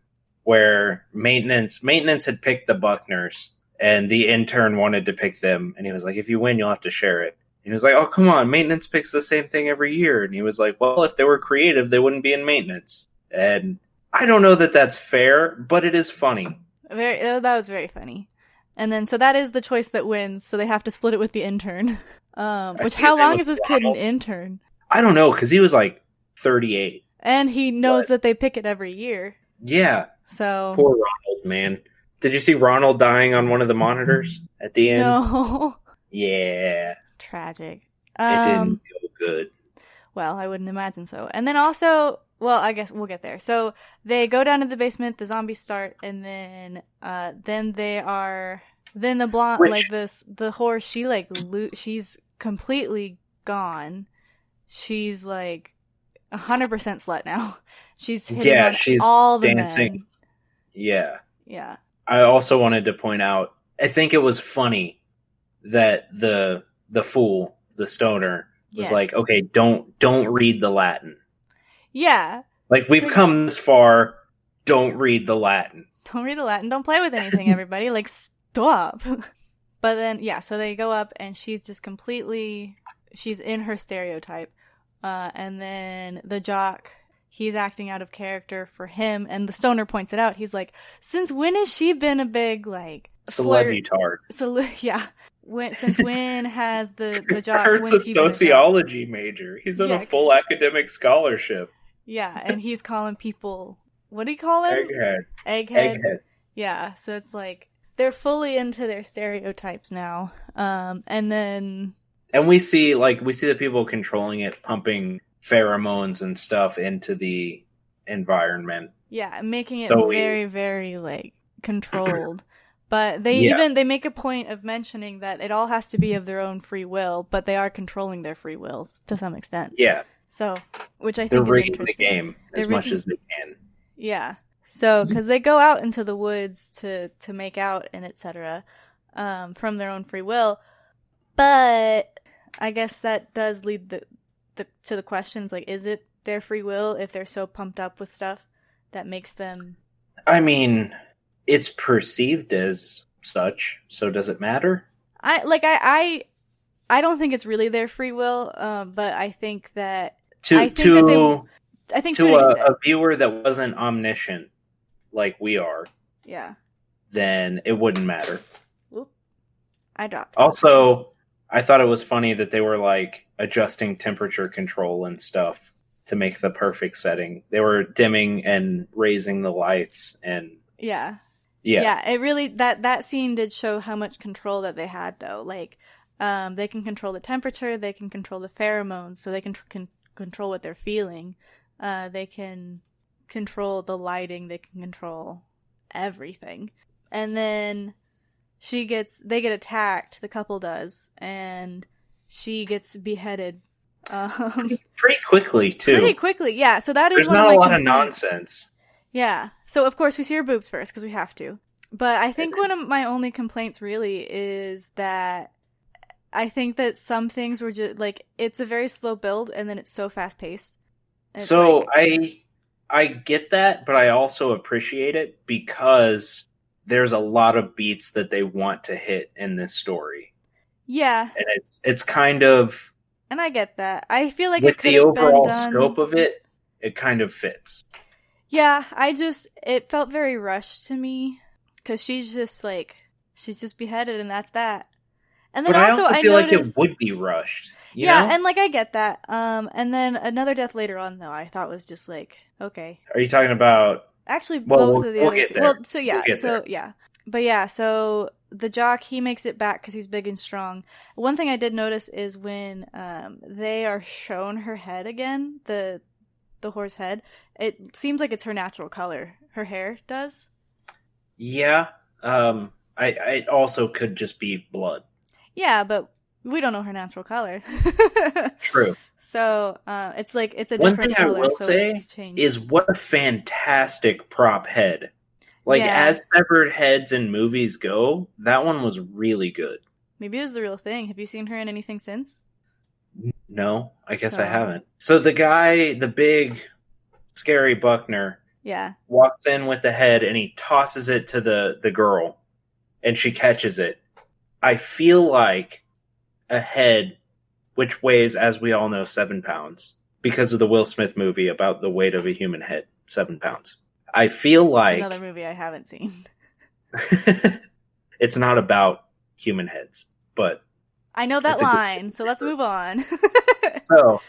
where maintenance had picked the Buckners, and the intern wanted to pick them, and he was like, if you win, you'll have to share it. And he was like, oh, come on, maintenance picks the same thing every year. And he was like, well, if they were creative, they wouldn't be in maintenance. And I don't know that that's fair, but it is funny. That was very funny. And then, so that is the choice that wins, so they have to split it with the intern. Which, how long is this kid an intern? I don't know, because he was like 38. And he knows that they pick it every year. Yeah. So Poor Ronald, man. Did you see Ronald dying on one of the monitors at the end? No. Yeah. Tragic. It didn't go good. Well, I wouldn't imagine so. And then also, well, I guess we'll get there. So they go down to the basement, the zombies start, and then the blonde, Rich. like the whore, she's completely gone. She's like 100% slut now. She's hitting on she's all the dancing. men. Yeah. Yeah. I also wanted to point out, I think it was funny that the fool, the stoner, was Yes. like, okay, don't read the Latin. Yeah. Like, we've come this far, don't read the Latin. Don't read the Latin. Don't play with anything, everybody. Like, stop. But then, yeah, so they go up, and she's just she's in her stereotype. And then the jock, he's acting out of character for him, and the stoner points it out. He's like, since when has she been a big, like, Celebutard. Yeah. Since when has the jock... Kurt's a when's he been jock? sociology major. He's on a full academic scholarship. Yeah, and he's calling people... What do you call him? Egghead. Yeah, so it's like they're fully into their stereotypes now. And we see the people controlling it, pumping pheromones and stuff into the environment. Yeah, making it So very, very like controlled. But they make a point of mentioning that it all has to be of their own free will, but they are controlling their free will to some extent. Yeah. So, which I They're think is rigging the interesting. game as much as they can. Yeah. So, because they go out into the woods to make out and etc. From their own free will, but I guess that does lead to the questions like, is it their free will if they're so pumped up with stuff that makes them? I mean, it's perceived as such, so does it matter? I don't think it's really their free will, but I think that I think to an extent. A viewer that wasn't omniscient like we are, yeah, then it wouldn't matter. Whoop. I dropped something. Also, I thought it was funny that they were like adjusting temperature control and stuff to make the perfect setting. They were dimming and raising the lights and yeah. Yeah, it really that scene did show how much control that they had, though. Like, they can control the temperature, they can control the pheromones, so they can control what they're feeling. They can control the lighting, they can control everything. And then they get attacked, the couple does, and she gets beheaded. Pretty quickly too. Pretty quickly, yeah. So that is There's one not of my a lot complaints. of nonsense. Yeah. So, of course, we see her boobs first, because we have to. But I think one of my only complaints, really, is that I think that some things were just, like, it's a very slow build, and then it's so fast-paced. So, I get that, but I also appreciate it, because there's a lot of beats that they want to hit in this story. Yeah. And it's kind of... And I get that. I feel like with it could the have been overall done... scope of it, it kind of fits. Yeah, it felt very rushed to me, because she's just beheaded and that's that. And then but also, I also feel noticed, like it would be rushed. You yeah, know? and like I get that. And then another death later on, though, I thought was just like, okay. Are you talking about... Actually, Well, both of the we'll other get two. there. Well, so yeah, We'll get yeah. But yeah, so the jock, he makes it back because he's big and strong. One thing I did notice is when they are shown her head again, the horse head, it seems like it's her natural color. Her hair does. Yeah. I also could just be blood. Yeah, but we don't know her natural color. True. So it's like it's a One different thing color. I will so say it's changed. is what a fantastic prop head. Like, Yeah. as severed heads in movies go, that one was really good. Maybe it was the real thing. Have you seen her in anything since? No, I guess So- I haven't. So the guy, the big, scary Buckner, Yeah. walks in with the head and he tosses it to the girl, and she catches it. I feel like a head, which weighs, as we all know, 7 pounds, because of the Will Smith movie about the weight of a human head, 7 pounds. I feel like It's another movie I haven't seen. it's not about human heads, but I know that It's a good- line, so let's move on. so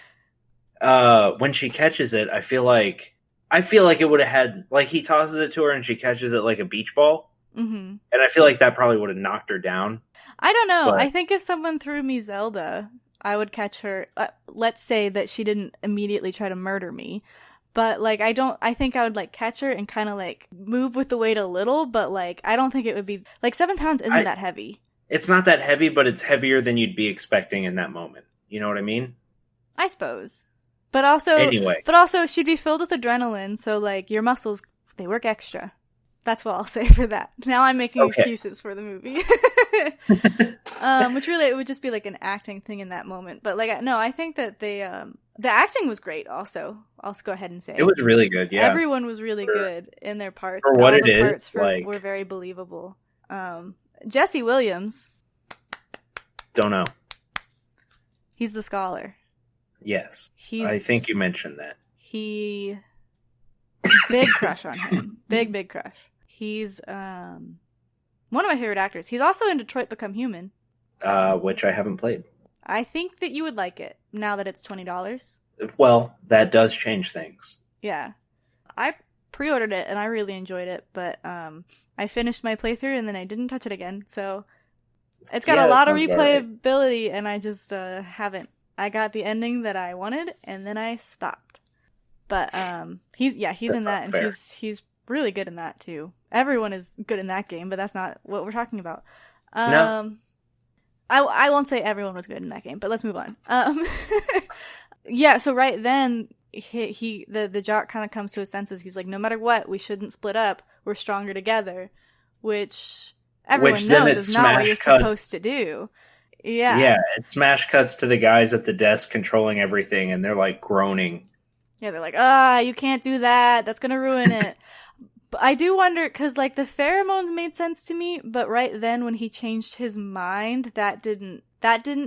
when she catches it, I feel like it would have had, like, he tosses it to her and she catches it like a beach ball, hmm and I feel like that probably would have knocked her down. I don't know. But- I think if someone threw me Zelda, I would catch her. Let's say that she didn't immediately try to murder me. But, like, I think I would, like, catch her and kind of, like, move with the weight a little, but, like, I don't think it would be, like, 7 pounds isn't that heavy. It's not that heavy, but it's heavier than you'd be expecting in that moment. You know what I mean? I suppose. But also, Anyway. she'd be filled with adrenaline, so, like, your muscles, they work extra. That's what I'll say for that. Now I'm making Okay. excuses for the movie. Which really, it would just be, like, an acting thing in that moment. But, like, no, I think that the acting was great also. I'll just go ahead and say. It was really good, yeah. Everyone was really For- good in their parts. for what All it the is, parts like- were very believable. Jesse Williams, Don't know. he's the scholar. Yes. He's I think you mentioned that. He big crush on him. Big crush. He's one of my favorite actors. He's also in Detroit Become Human. Which I haven't played. I think that you would like it now that it's $20. Well, that does change things. Yeah. I pre-ordered it and I really enjoyed it, but I finished my playthrough and then I didn't touch it again. So it's got Yeah, a lot of that sounds alright. replayability and I just haven't. I got the ending that I wanted and then I stopped. But he's in That's that not and fair. he's really good in that too. Everyone is good in that game, but that's not what we're talking about. No. I won't say everyone was good in that game, but let's move on. Yeah, so right then the jock kind of comes to his senses. He's like, no matter what, we shouldn't split up. We're stronger together, which everyone then knows it is not what smash you're cuts. supposed to do. Yeah. Yeah, it smash cuts to the guys at the desk controlling everything, and they're like groaning. Yeah, they're like, you can't do that. That's going to ruin it. But I do wonder, because, like, the pheromones made sense to me, but right then when he changed his mind, that didn't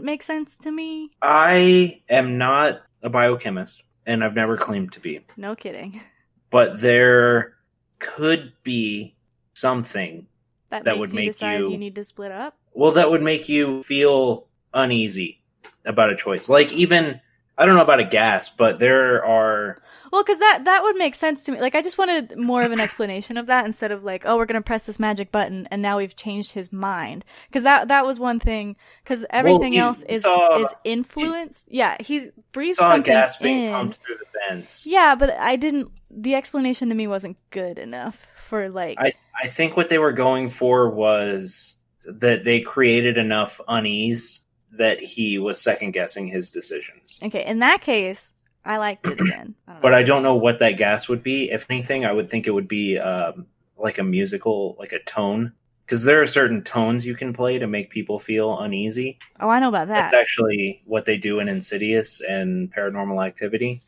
make sense to me. I am not a biochemist, and I've never claimed to be. No kidding. But there could be something That that makes would you make decide you you need to split up? well, that would make you feel uneasy about a choice. Like, even, I don't know about a gas, but there are... Well, because that would make sense to me. Like, I just wanted more of an explanation of that instead of like, oh, we're going to press this magic button and now we've changed his mind. Because that was one thing. Because everything else is influenced. Yeah, he's breathed saw something gas being in. pumped through the vents. Yeah, but the explanation to me wasn't good enough for like... I think what they were going for was that they created enough unease that he was second guessing his decisions. Okay, in that case, I liked it again. But I don't know what that gas would be. If anything, I would think it would be like a musical, like a tone. Because there are certain tones you can play to make people feel uneasy. Oh, I know about that. That's actually what they do in Insidious and Paranormal Activity.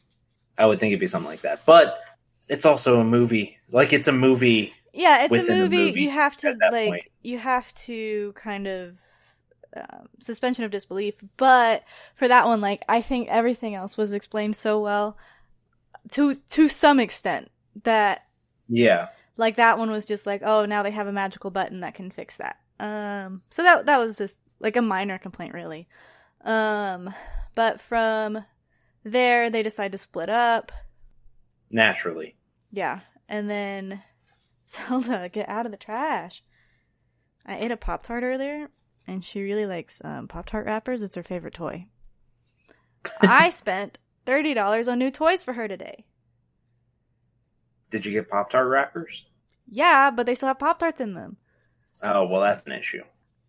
I would think it'd be something like that. But it's also a movie. Like, it's a movie. Yeah, it's a within movie. You have to, like, point. you have to kind of suspension of disbelief. But for that one, like, I think everything else was explained so well to some extent that, yeah, like, that one was just like, oh, now they have a magical button that can fix that. So that was just like a minor complaint, really. But from there, they decide to split up. naturally. Yeah, and then Zelda, get out of the trash. I ate a Pop-Tart earlier, and she really likes Pop-Tart wrappers. It's her favorite toy. I spent $30 on new toys for her today. Did you get Pop-Tart wrappers? Yeah, but they still have Pop-Tarts in them. Oh, well, that's an issue.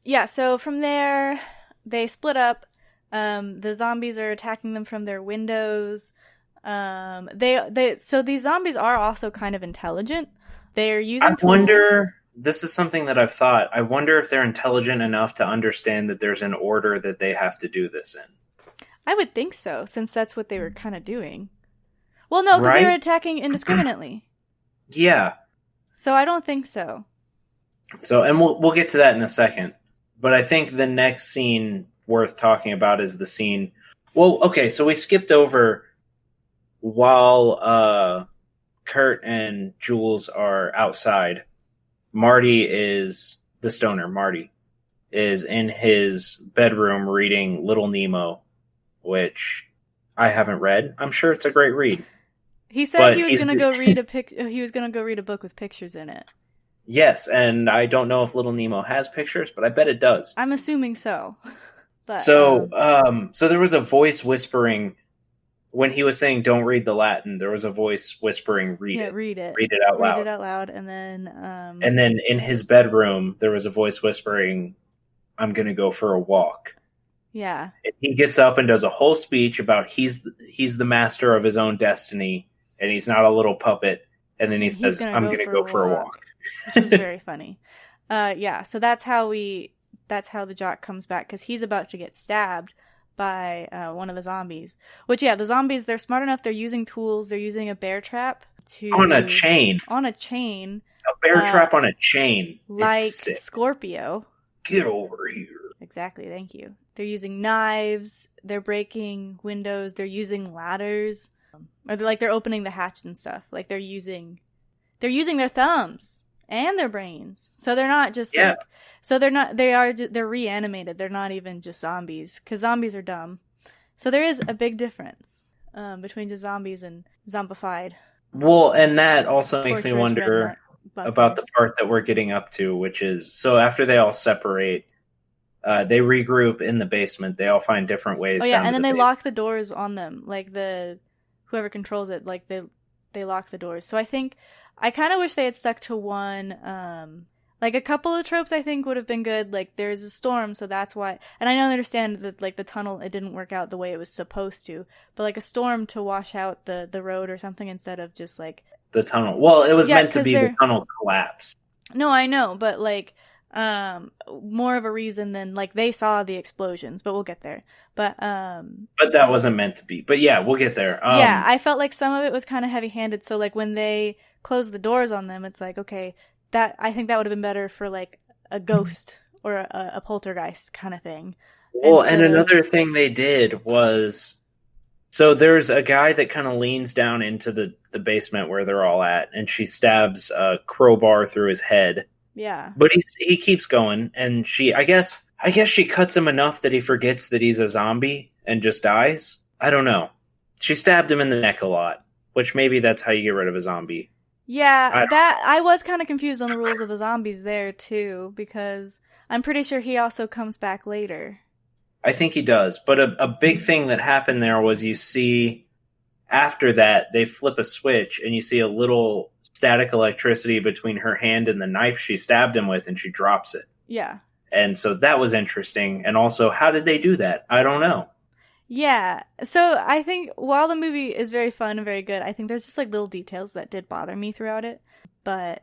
Yeah, so from there, they split up. The zombies are attacking them from their windows. So these zombies are also kind of intelligent. They're using tools. This is something that I've thought. I wonder if they're intelligent enough to understand that there's an order that they have to do this in. I would think so, since that's what they were kind of doing. Well, no, because they were attacking indiscriminately. Yeah. So I don't think so. So, and we'll get to that in a second. But I think the next scene worth talking about is the scene. Well, okay, so we skipped over while Kurt and Jules are outside. Marty is the stoner. Marty is in his bedroom reading Little Nemo, which I haven't read. I'm sure it's a great read. He said he was going to go read he was going to go read a book with pictures in it. Yes, and I don't know if Little Nemo has pictures, but I bet it does. I'm assuming so. But so there was a voice whispering when he was saying "Don't read the Latin." There was a voice whispering, "Read it, read it out loud, read it out loud," and then in his bedroom there was a voice whispering, "I'm going to go for a walk." Yeah, and he gets up and does a whole speech about he's the master of his own destiny and he's not a little puppet. And then he says, "I'm going to go for a walk." Which was very funny. Yeah, so that's how the jock comes back, because he's about to get stabbed by one of the zombies. Which, yeah, the zombies, they're smart enough. They're using tools. They're using a bear trap on a chain. A bear trap on a chain. Like Scorpio. Get over here. Exactly, thank you. They're using knives. They're breaking windows. They're using ladders. Or they're opening the hatch and stuff. Like, they're using their thumbs and their brains. So they're not just they're reanimated. They're not even just zombies, because zombies are dumb. So there is a big difference between just zombies and zombified. Well, and that also makes me wonder about the part that we're getting up to, which is, so after they all separate, they regroup in the basement. They all find different ways. Oh yeah, and then they lock the doors on them. Like, whoever controls it, like they lock the doors. So I kind of wish they had stuck to one. Like, a couple of tropes I think would have been good. Like, there's a storm, so that's why. And I don't understand that, like, the tunnel, it didn't work out the way it was supposed to. But, like, a storm to wash out the road or something instead of just, like... The tunnel. Well, it was meant to be the tunnel collapse. No, I know, but, like, more of a reason than, like, they saw the explosions, but we'll get there. But that wasn't meant to be. But yeah, we'll get there. Yeah, I felt like some of it was kind of heavy-handed, so, like, when they closed the doors on them, it's like, okay... I think that would have been better for, like, a ghost or a poltergeist kind of thing. Well, and another thing they did was So there's a guy that kind of leans down into the basement where they're all at, and she stabs a crowbar through his head. Yeah. But he keeps going, and I guess she cuts him enough that he forgets that he's a zombie and just dies. I don't know. She stabbed him in the neck a lot, which maybe that's how you get rid of a zombie. Yeah, I was kind of confused on the rules of the zombies there too, because I'm pretty sure he also comes back later. I think he does, but a big thing that happened there was you see after that they flip a switch and you see a little static electricity between her hand and the knife she stabbed him with, and she drops it. Yeah. And so that was interesting. And also, how did they do that? I don't know. Yeah. So I think while the movie is very fun and very good, I think there's just like little details that did bother me throughout it, but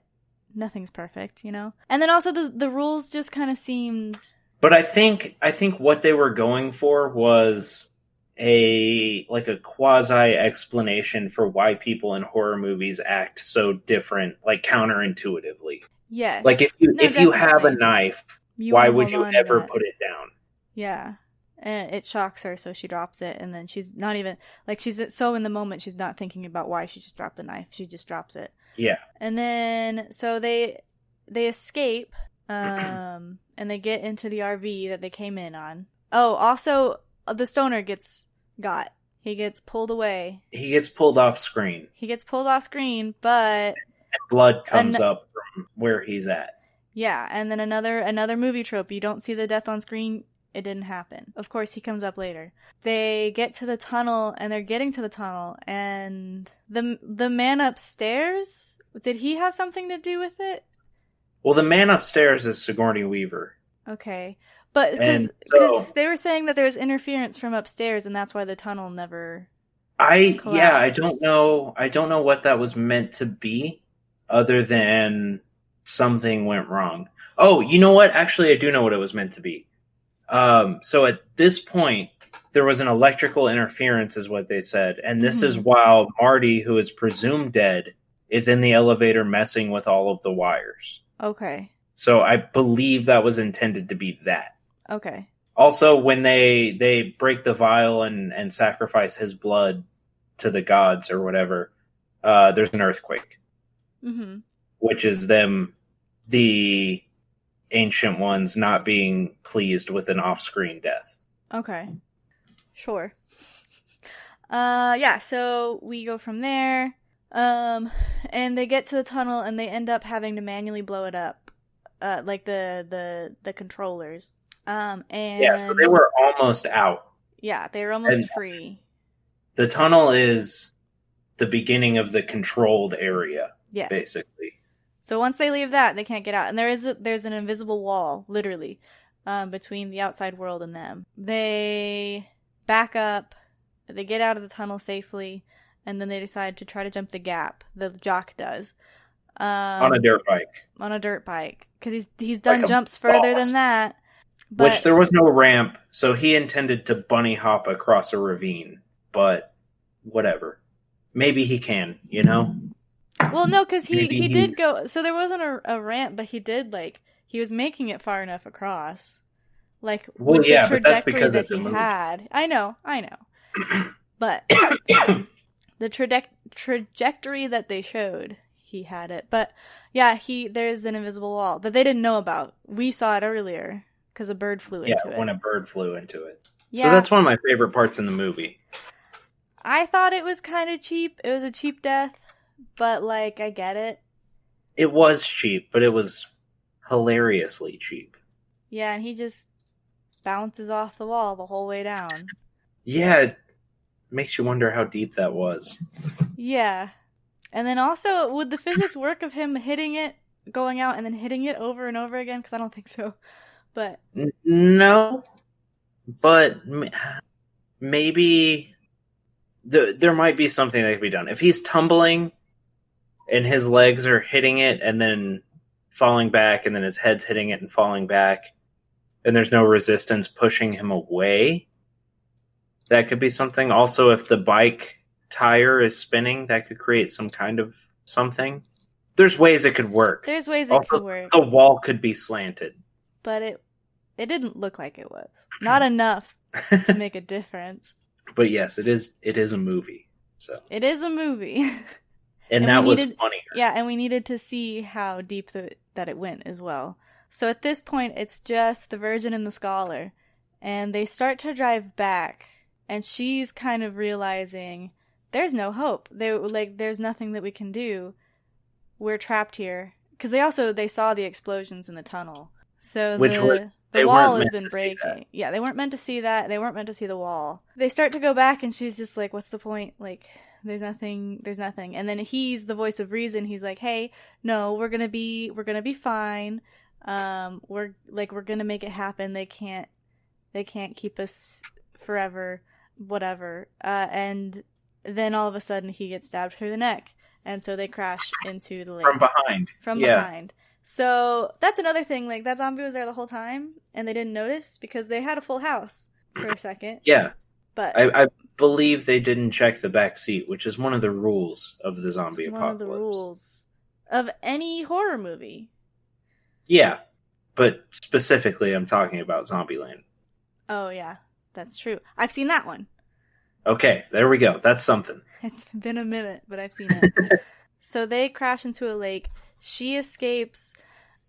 nothing's perfect, you know? And then also the rules just kind of seemed... But I think what they were going for was a quasi explanation for why people in horror movies act so different, like counterintuitively. Yes. Like if you have a knife, why would you ever put it down? Yeah. And it shocks her, so she drops it, and then she's not even, like, she's so in the moment, she's not thinking about why she just dropped the knife. She just drops it. Yeah. And then, so they escape, and they get into the RV that they came in on. Oh, also, the stoner got. He gets pulled away. He gets pulled off screen. But... And blood comes up from where he's at. Yeah, and then another movie trope. You don't see the death on screen, it didn't happen. Of course, he comes up later. They get to the tunnel, and they're getting to the tunnel, and the man upstairs, did he have something to do with it? Well, the man upstairs is Sigourney Weaver. Okay. But because they were saying that there was interference from upstairs, and that's why the tunnel never collapsed. I don't know what that was meant to be, other than something went wrong. Oh, you know what? Actually, I do know what it was meant to be. So at this point, there was an electrical interference, is what they said, and this is while Marty, who is presumed dead, is in the elevator messing with all of the wires. Okay. So I believe that was intended to be that. Okay. Also, when they break the vial and sacrifice his blood to the gods or whatever, there's an earthquake. Mm-hmm. Which is them, the Ancient Ones, not being pleased with an off-screen death. Okay. Sure. So we go from there. And they get to the tunnel and they end up having to manually blow it up. Like the controllers. So they were almost out. Yeah, they were almost free. The tunnel is the beginning of the controlled area. Yes. Basically. So once they leave that, they can't get out. And there's an invisible wall, literally, between the outside world and them. They back up, they get out of the tunnel safely, and then they decide to try to jump the gap. The jock does. On a dirt bike. Because he's done like jumps further than that. But, which there was no ramp, so he intended to bunny hop across a ravine. But whatever. Maybe he can, you know? Well, no, because he did go... So there wasn't a ramp, but he did, like... He was making it far enough across. Like, with the trajectory that he had. I know. But the trajectory that they showed, he had it. But, yeah, there's an invisible wall that they didn't know about. We saw it earlier, because a bird flew into it. Yeah, when a bird flew into it. Yeah. So that's one of my favorite parts in the movie. I thought it was kind of cheap. It was a cheap death. But, like, I get it. It was cheap, but it was hilariously cheap. Yeah, and he just bounces off the wall the whole way down. Yeah, it makes you wonder how deep that was. Yeah. And then also, would the physics work of him hitting it, going out, and then hitting it over and over again? Because I don't think so. But no. But maybe there might be something that could be done. If he's tumbling... and his legs are hitting it and then falling back, and then his head's hitting it and falling back, and there's no resistance pushing him away, that could be something. Also, if the bike tire is spinning, that could create some kind of something. There's ways it could work. There's ways it could work. The wall could be slanted. But it didn't look like it was. Not enough to make a difference. But yes, it is a movie. So It is a movie. and we that was needed- funnier. Yeah, and we needed to see how deep that it went as well. So at this point, it's just the Virgin and the Scholar, and they start to drive back, and she's kind of realizing there's no hope. There's nothing that we can do. We're trapped here because they saw the explosions in the tunnel. So the wall has been breaking. Yeah, they weren't meant to see that. They weren't meant to see the wall. They start to go back, and she's just like, "What's the point? Like, there's nothing. And then he's the voice of reason. He's like, "Hey, no, we're gonna be fine. We're gonna make it happen. They can't keep us forever, whatever." And then all of a sudden, he gets stabbed through the neck, and so they crash into the lake From behind. So that's another thing. Like, that zombie was there the whole time, and they didn't notice because they had a full house for a second. Yeah. But I believe they didn't check the back seat, which is one of the rules of the zombie it's apocalypse. one of the rules of any horror movie. Yeah, but specifically, I'm talking about Zombieland. Oh, yeah, that's true. I've seen that one. Okay, there we go. That's something. It's been a minute, but I've seen it. So they crash into a lake. She escapes.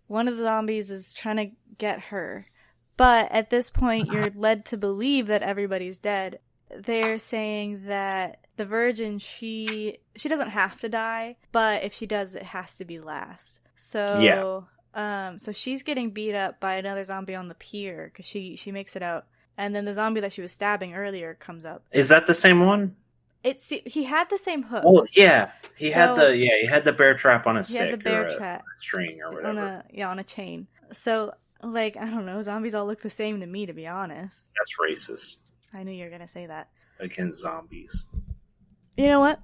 One of the zombies is trying to get her. But at this point, you're led to believe that everybody's dead. They're saying that the Virgin, she doesn't have to die, but if she does, it has to be last. So, so she's getting beat up by another zombie on the pier because she makes it out. And then the zombie that she was stabbing earlier comes up. Is that the same one? He had the same hook. Well, yeah, he had the bear trap on a stick. He had the bear or trap a string or whatever. on a chain. So, like, I don't know, zombies all look the same to me, to be honest. That's racist. I knew you were gonna say that. Against zombies. You know what?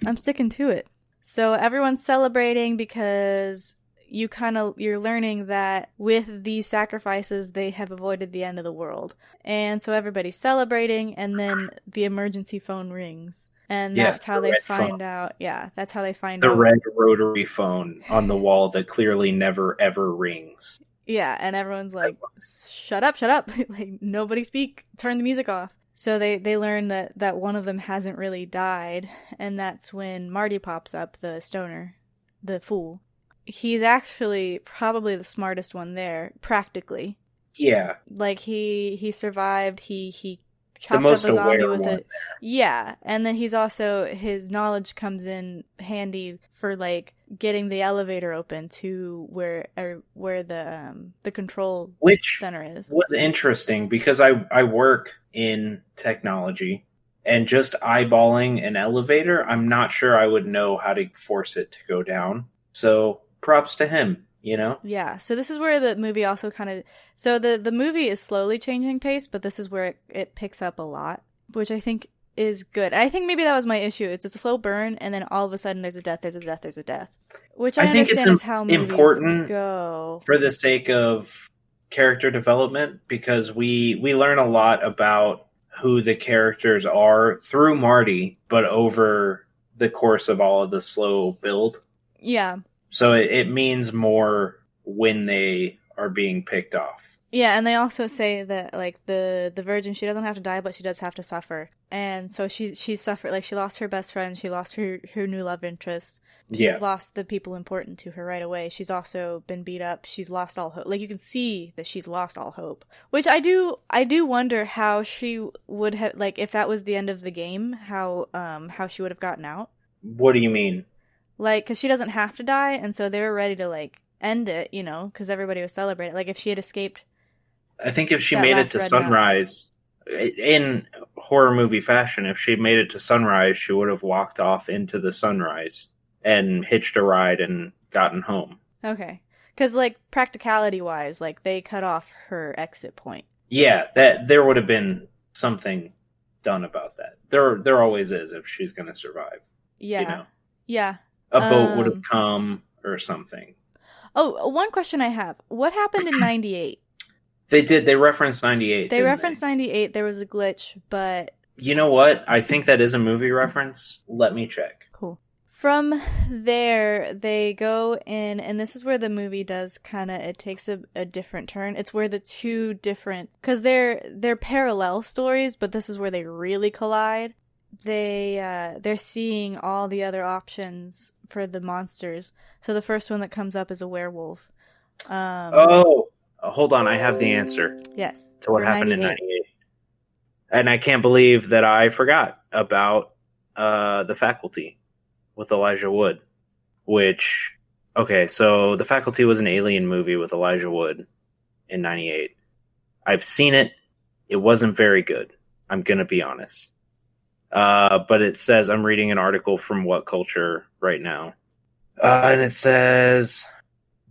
I'm sticking to it. So everyone's celebrating because you're learning that with these sacrifices, they have avoided the end of the world. And so everybody's celebrating, and then the emergency phone rings. And that's how they find out. Yeah, that's how they find out. The red rotary phone on the wall that clearly never, ever rings. Yeah, and everyone's like, shut up. Like, nobody speak. Turn the music off. So they learn that one of them hasn't really died, and that's when Marty pops up, the stoner, the fool. He's actually probably the smartest one there, practically. Yeah. Like, he survived, he chopped up a zombie with it. Yeah, and then he's also, his knowledge comes in handy for, like, getting the elevator open to where the control center is. Which was interesting, because I work in technology, and just eyeballing an elevator, I'm not sure I would know how to force it to go down. So props to him, you know? Yeah, so this is where the movie also kind of... So the movie is slowly changing pace, but this is where it picks up a lot, which I think is good. I think maybe that was my issue. It's a slow burn, and then all of a sudden there's a death. Which I think understand it's is how movies important go. For the sake of character development, because we learn a lot about who the characters are through Marty, but over the course of all of the slow build. Yeah. So it means more when they are being picked off. Yeah, and they also say that, like, the Virgin, she doesn't have to die, but she does have to suffer. And so she's suffered, like, she lost her best friend, she lost her new love interest. She's lost the people important to her right away. She's also been beat up. She's lost all hope. Like, you can see that she's lost all hope. Which I do wonder how she would have, like, if that was the end of the game, how she would have gotten out. What do you mean? Like, because she doesn't have to die, and so they were ready to, like, end it, you know, because everybody was celebrating. Like, if she had escaped... I think if she made it to sunrise, in horror movie fashion, if she made it to sunrise, she would have walked off into the sunrise and hitched a ride and gotten home. Okay. Because, like, practicality-wise, like, they cut off her exit point. Yeah, that there would have been something done about that. There always is if she's going to survive. Yeah. You know? Yeah. A boat would have come or something. Oh, one question I have. What happened in 98? They did. They referenced 98. They referenced 98. There was a glitch, but... You know what? I think that is a movie reference. Let me check. Cool. From there, they go in, and this is where the movie does it takes a different turn. It's where the two different, because they're parallel stories, but this is where they really collide. They're seeing all the other options for the monsters. So the first one that comes up is a werewolf. Hold on, I have the answer. Yes. To what happened in 98. And I can't believe that I forgot about The Faculty with Elijah Wood, which, okay, so The Faculty was an alien movie with Elijah Wood in 98. I've seen it. It wasn't very good. I'm going to be honest. But it says, I'm reading an article from What Culture right now. And it says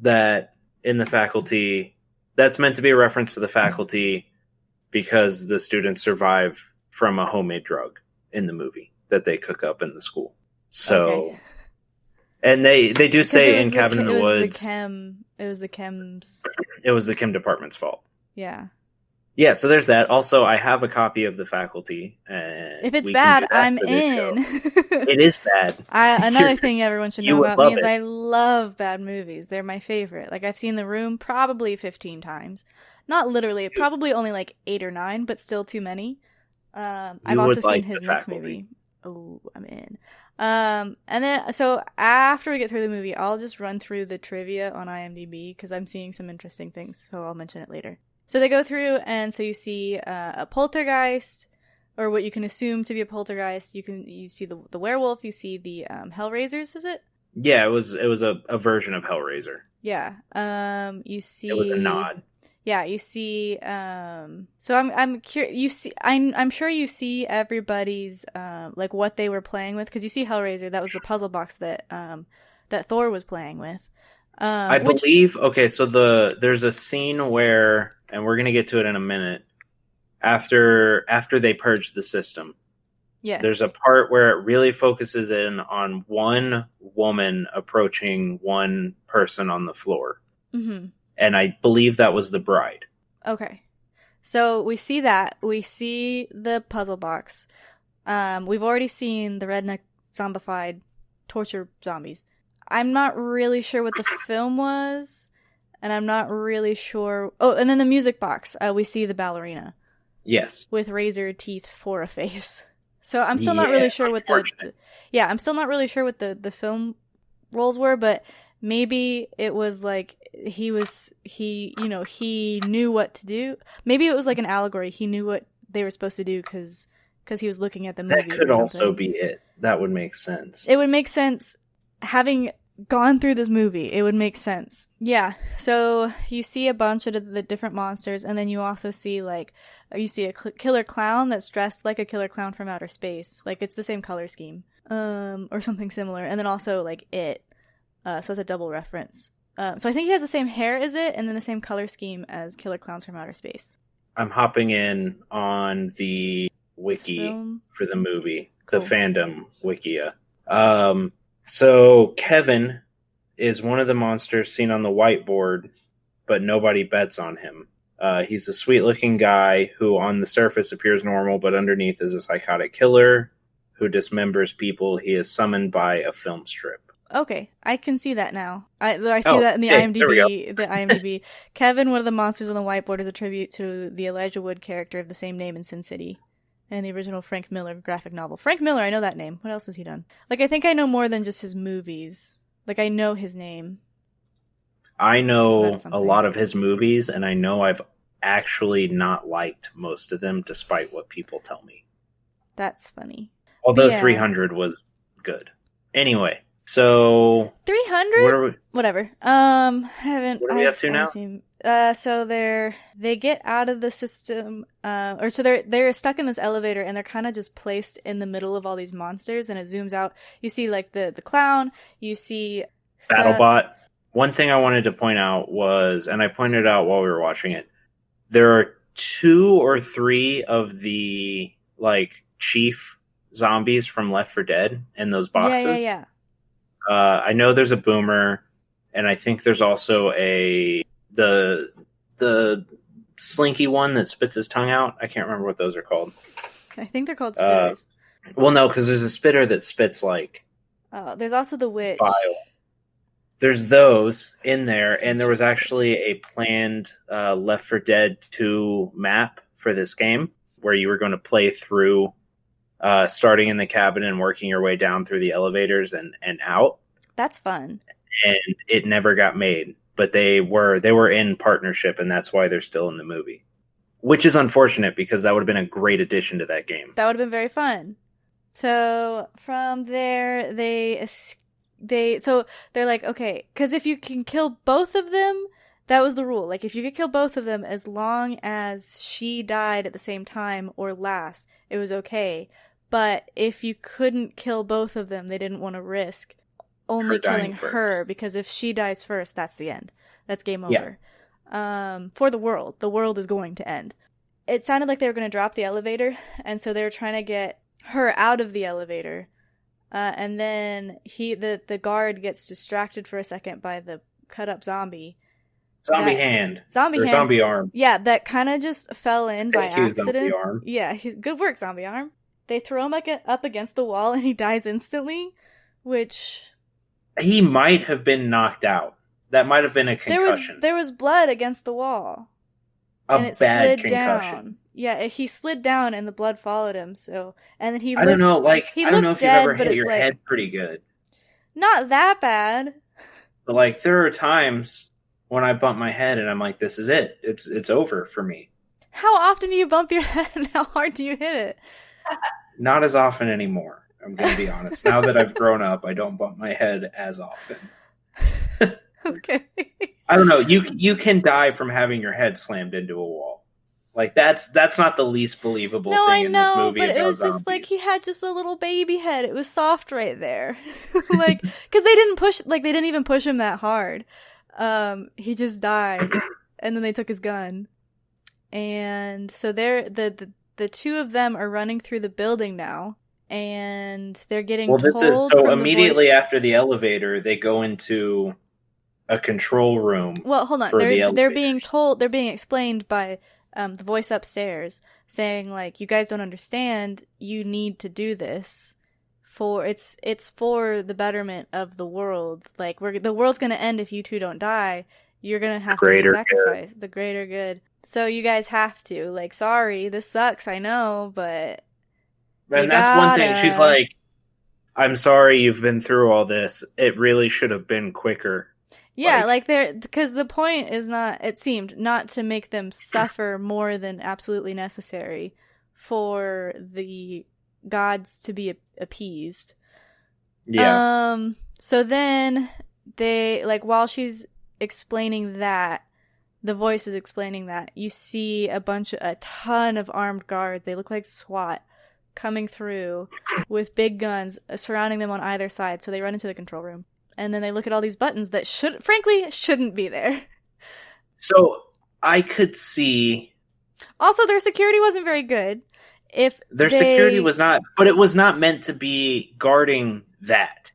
that in The Faculty, that's meant to be a reference to The Faculty because the students survive from a homemade drug in the movie that they cook up in the school. So, okay. And they do say in Cabin in the Woods, it was the chems. It was the chem department's fault. Yeah. Yeah, so there's that. Also, I have a copy of The Faculty. And if it's bad, I'm in. It is bad. Another thing everyone should know about me is I love bad movies. They're my favorite. Like, I've seen The Room probably 15 times. Not literally, probably only like 8 or 9, but still too many. I've also seen his next movie. Oh, I'm in. And then, so after we get through the movie, I'll just run through the trivia on IMDb because I'm seeing some interesting things, so I'll mention it later. So they go through, and so you see a poltergeist, or what you can assume to be a poltergeist. You see the werewolf. You see the Hellraisers. Is it? Yeah, it was a version of Hellraiser. Yeah. You see. It was a nod. Yeah, you see. So I'm curious. You see, I'm sure you see everybody's like what they were playing with, because you see Hellraiser. That was the puzzle box that Thor was playing with. I believe. Okay, so there's a scene where, and we're gonna get to it in a minute. After they purge the system, yes, there's a part where it really focuses in on one woman approaching one person on the floor, and I believe that was the bride. Okay, so we see that. We see the puzzle box. We've already seen the redneck zombified torture zombies. I'm not really sure what the film was, and I'm not really sure. Oh, and then the music box. We see the ballerina. Yes. With razor teeth for a face. So I'm still not really sure what I'm still not really sure what the film roles were, but maybe it was like he knew what to do. Maybe it was like an allegory. He knew what they were supposed to do because he was looking at the movie. That could also be it. That would make sense. It would make sense. Having gone through this movie, it would make sense. Yeah, so you see a bunch of the different monsters, and then you also see you see a killer clown that's dressed like a killer clown from outer space. Like, it's the same color scheme, or something similar. And then also it, so it's a double reference. So I think he has the same hair as it, and then the same color scheme as killer clowns from outer space. I'm hopping in on the wiki for the movie, cool. The fandom wikia. So Kevin is one of the monsters seen on the whiteboard, but nobody bets on him. He's a sweet-looking guy who on the surface appears normal, but underneath is a psychotic killer who dismembers people he is summoned by a film strip. Okay, I can see that now. I see that in the IMDb. The IMDb. Kevin, one of the monsters on the whiteboard, is a tribute to the Elijah Wood character of the same name in Sin City. And the original Frank Miller graphic novel. Frank Miller, I know that name. What else has he done? Like, I think I know more than just his movies. Like, I know his name. I know a lot of his movies, and I know I've actually not liked most of them, despite what people tell me. That's funny. Although 300 was good. Anyway, so 300? Whatever. Haven't. What are we up to now? So they get out of the system, they're stuck in this elevator, and they're kind of just placed in the middle of all these monsters, and it zooms out. You see like the clown, you see BattleBot. One thing I wanted to point out was, and I pointed out while we were watching it, there are 2 or 3 of the chief zombies from Left 4 Dead in those boxes. Yeah. I know there's a boomer, and I think there's also the slinky one that spits his tongue out. I can't remember what those are called. I think they're called spitters. Well, no, because there's a spitter that spits There's also the witch. Vile. There's those in there, and there was actually a planned Left 4 Dead 2 map for this game where you were going to play through starting in the cabin and working your way down through the elevators and out. That's fun. And it never got made, but they were in partnership, and that's why they're still in the movie. Which is unfortunate because that would have been a great addition to that game. That would have been very fun. So from there, so they're like, okay, because if you can kill both of them, that was the rule. Like, if you could kill both of them as long as she died at the same time or last, it was okay. But if you couldn't kill both of them, they didn't want to risk only killing her, because if she dies first, that's the end. That's game over. Yeah. For the world is going to end. It sounded like they were going to drop the elevator, and so they were trying to get her out of the elevator. And then the guard gets distracted for a second by the cut up zombie. Zombie arm. Yeah, that kind of just fell in by accident. Zombie arm. Yeah, good work, zombie arm. They throw him up against the wall and he dies instantly, which... He might have been knocked out. That might have been a concussion. There was blood against the wall. And it bad concussion. Down. Yeah, he slid down and the blood followed him. So, and then I don't know if you've ever hit your head pretty good. Not that bad. But like, there are times when I bump my head and I'm like, this is it. It's over for me. How often do you bump your head and how hard do you hit it? Not as often anymore. I'm going to be honest. Now that I've grown up, I don't bump my head as often. Okay. I don't know. You can die from having your head slammed into a wall. Like, that's not the least believable thing in this movie. But it was just like he had just a little baby head. It was soft right there. Like, because they didn't even push him that hard. He just died, and then they took his gun. And so the two of them are running through the building now. And they're getting told immediately after the elevator, they go into a control room. Well, hold on. They're being explained by the voice upstairs saying, like, you guys don't understand. You need to do this it's for the betterment of the world. Like, the world's gonna end if you two don't die. You're gonna have to sacrifice the greater good. So you guys have to. Like, sorry, this sucks. I know, but. And that's one thing. She's like, I'm sorry you've been through all this. It really should have been quicker. Yeah, because the point is not, it seemed, not to make them suffer more than absolutely necessary for the gods to be appeased. Yeah. So then they, like, while she's explaining that, the voice is explaining that, you see a ton of armed guards. They look like SWAT coming through with big guns surrounding them on either side. So they run into the control room. And then they look at all these buttons that shouldn't be there. So I could see. Also, their security wasn't very good. Security was not, but it was not meant to be guarding that.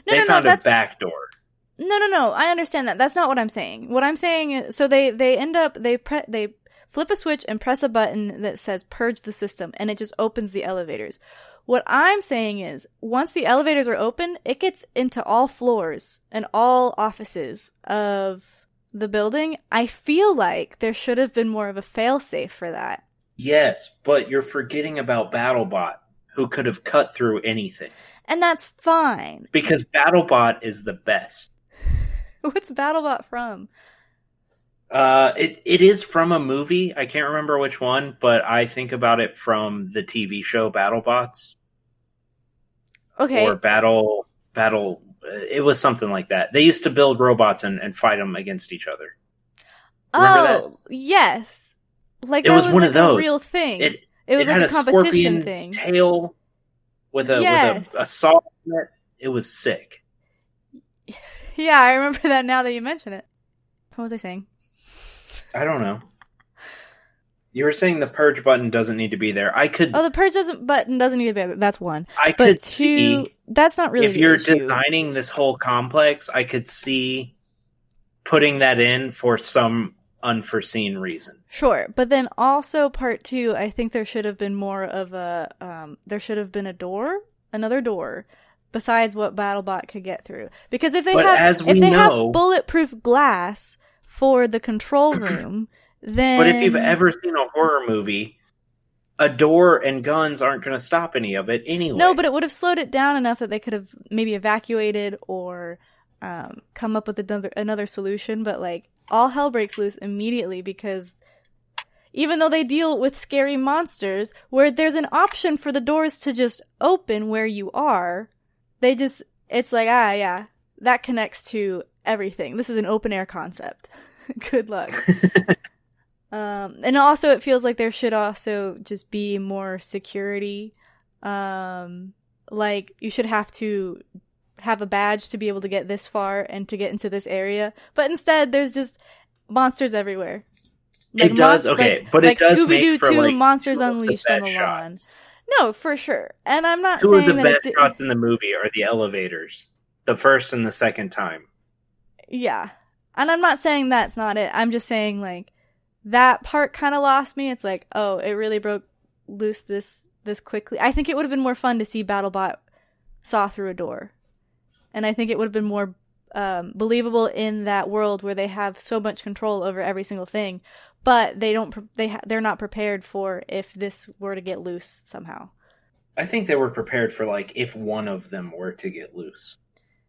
They found a back door. No. I understand that. That's not what I'm saying. What I'm saying is, so they end up, they flip a switch and press a button that says purge the system, and it just opens the elevators. What I'm saying is, once the elevators are open, it gets into all floors and all offices of the building. I feel like there should have been more of a failsafe for that. Yes, but you're forgetting about BattleBot, who could have cut through anything. And that's fine. Because BattleBot is the best. What's BattleBot from? It is from a movie. I can't remember which one, but I think about it from the TV show BattleBots. Okay. Or Battle. It was something like that. They used to build robots and fight them against each other. Remember that? Yes. Like, it was one of those. A real thing. It was like had a competition thing. Tail with a saw in it. It was sick. Yeah, I remember that now that you mention it. What was I saying? I don't know. You were saying the purge button doesn't need to be there. The purge button doesn't need to be there. That's one. Could see. That's not really. If you're designing this whole complex, I could see putting that in for some unforeseen reason. Sure, but then also part 2, I think there should have been more of a. There should have been another door besides what BattleBot could get through. Because if they But as we have know- bulletproof glass for the control room, then But if you've ever seen a horror movie, a door and guns aren't going to stop any of it anyway. No, but it would have slowed it down enough that they could have maybe evacuated or come up with another solution. But like all hell breaks loose immediately because even though they deal with scary monsters, where there's an option for the doors to just open where you are, it's like, yeah, that connects to everything. This is an open air concept. Good luck. And also it feels like there should also just be more security. Like you should have to have a badge to be able to get this far and to get into this area. But instead there's just monsters everywhere. Like it does, okay, but it does Scooby-Doo make for 2 like Monsters two of the Unleashed on the best lawn. shots. No, for sure. And I'm not Two saying of the that best shots in the movie are the elevators, the first and the second time. Yeah. And I'm not saying that's not it. I'm just saying like that part kind of lost me. It's like, oh, it really broke loose this quickly. I think it would have been more fun to see BattleBot saw through a door. And I think it would have been more believable in that world where they have so much control over every single thing, but they're not prepared for if this were to get loose somehow. I think they were prepared for like if one of them were to get loose.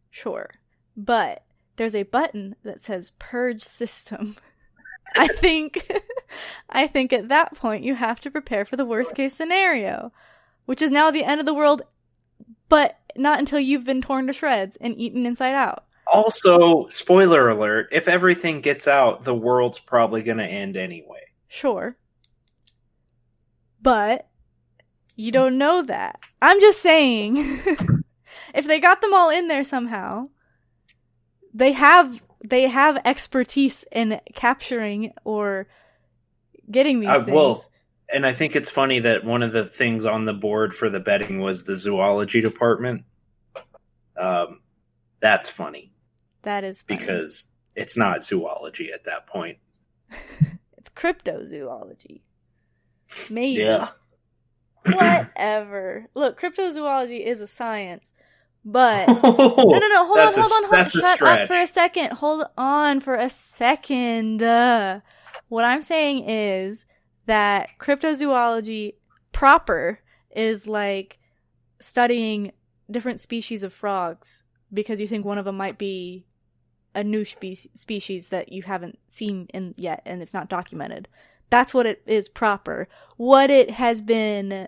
Sure. But there's a button that says purge system. I think at that point you have to prepare for the worst case scenario, which is now the end of the world, but not until you've been torn to shreds and eaten inside out. Also, spoiler alert, if everything gets out, the world's probably going to end anyway. Sure. But you don't know that. I'm just saying, if they got them all in there somehow, they have expertise in capturing or getting these things. Well, and I think it's funny that one of the things on the board for the betting was the zoology department. That's funny. That is funny. Because it's not zoology at that point. It's cryptozoology. Maybe. Yeah. Whatever. Look, cryptozoology is a science, but no. Hold on. Shut up for a second. Hold on for a second. What I'm saying is that cryptozoology proper is like studying different species of frogs because you think one of them might be a new species that you haven't seen yet and it's not documented. That's what it is proper. What it has been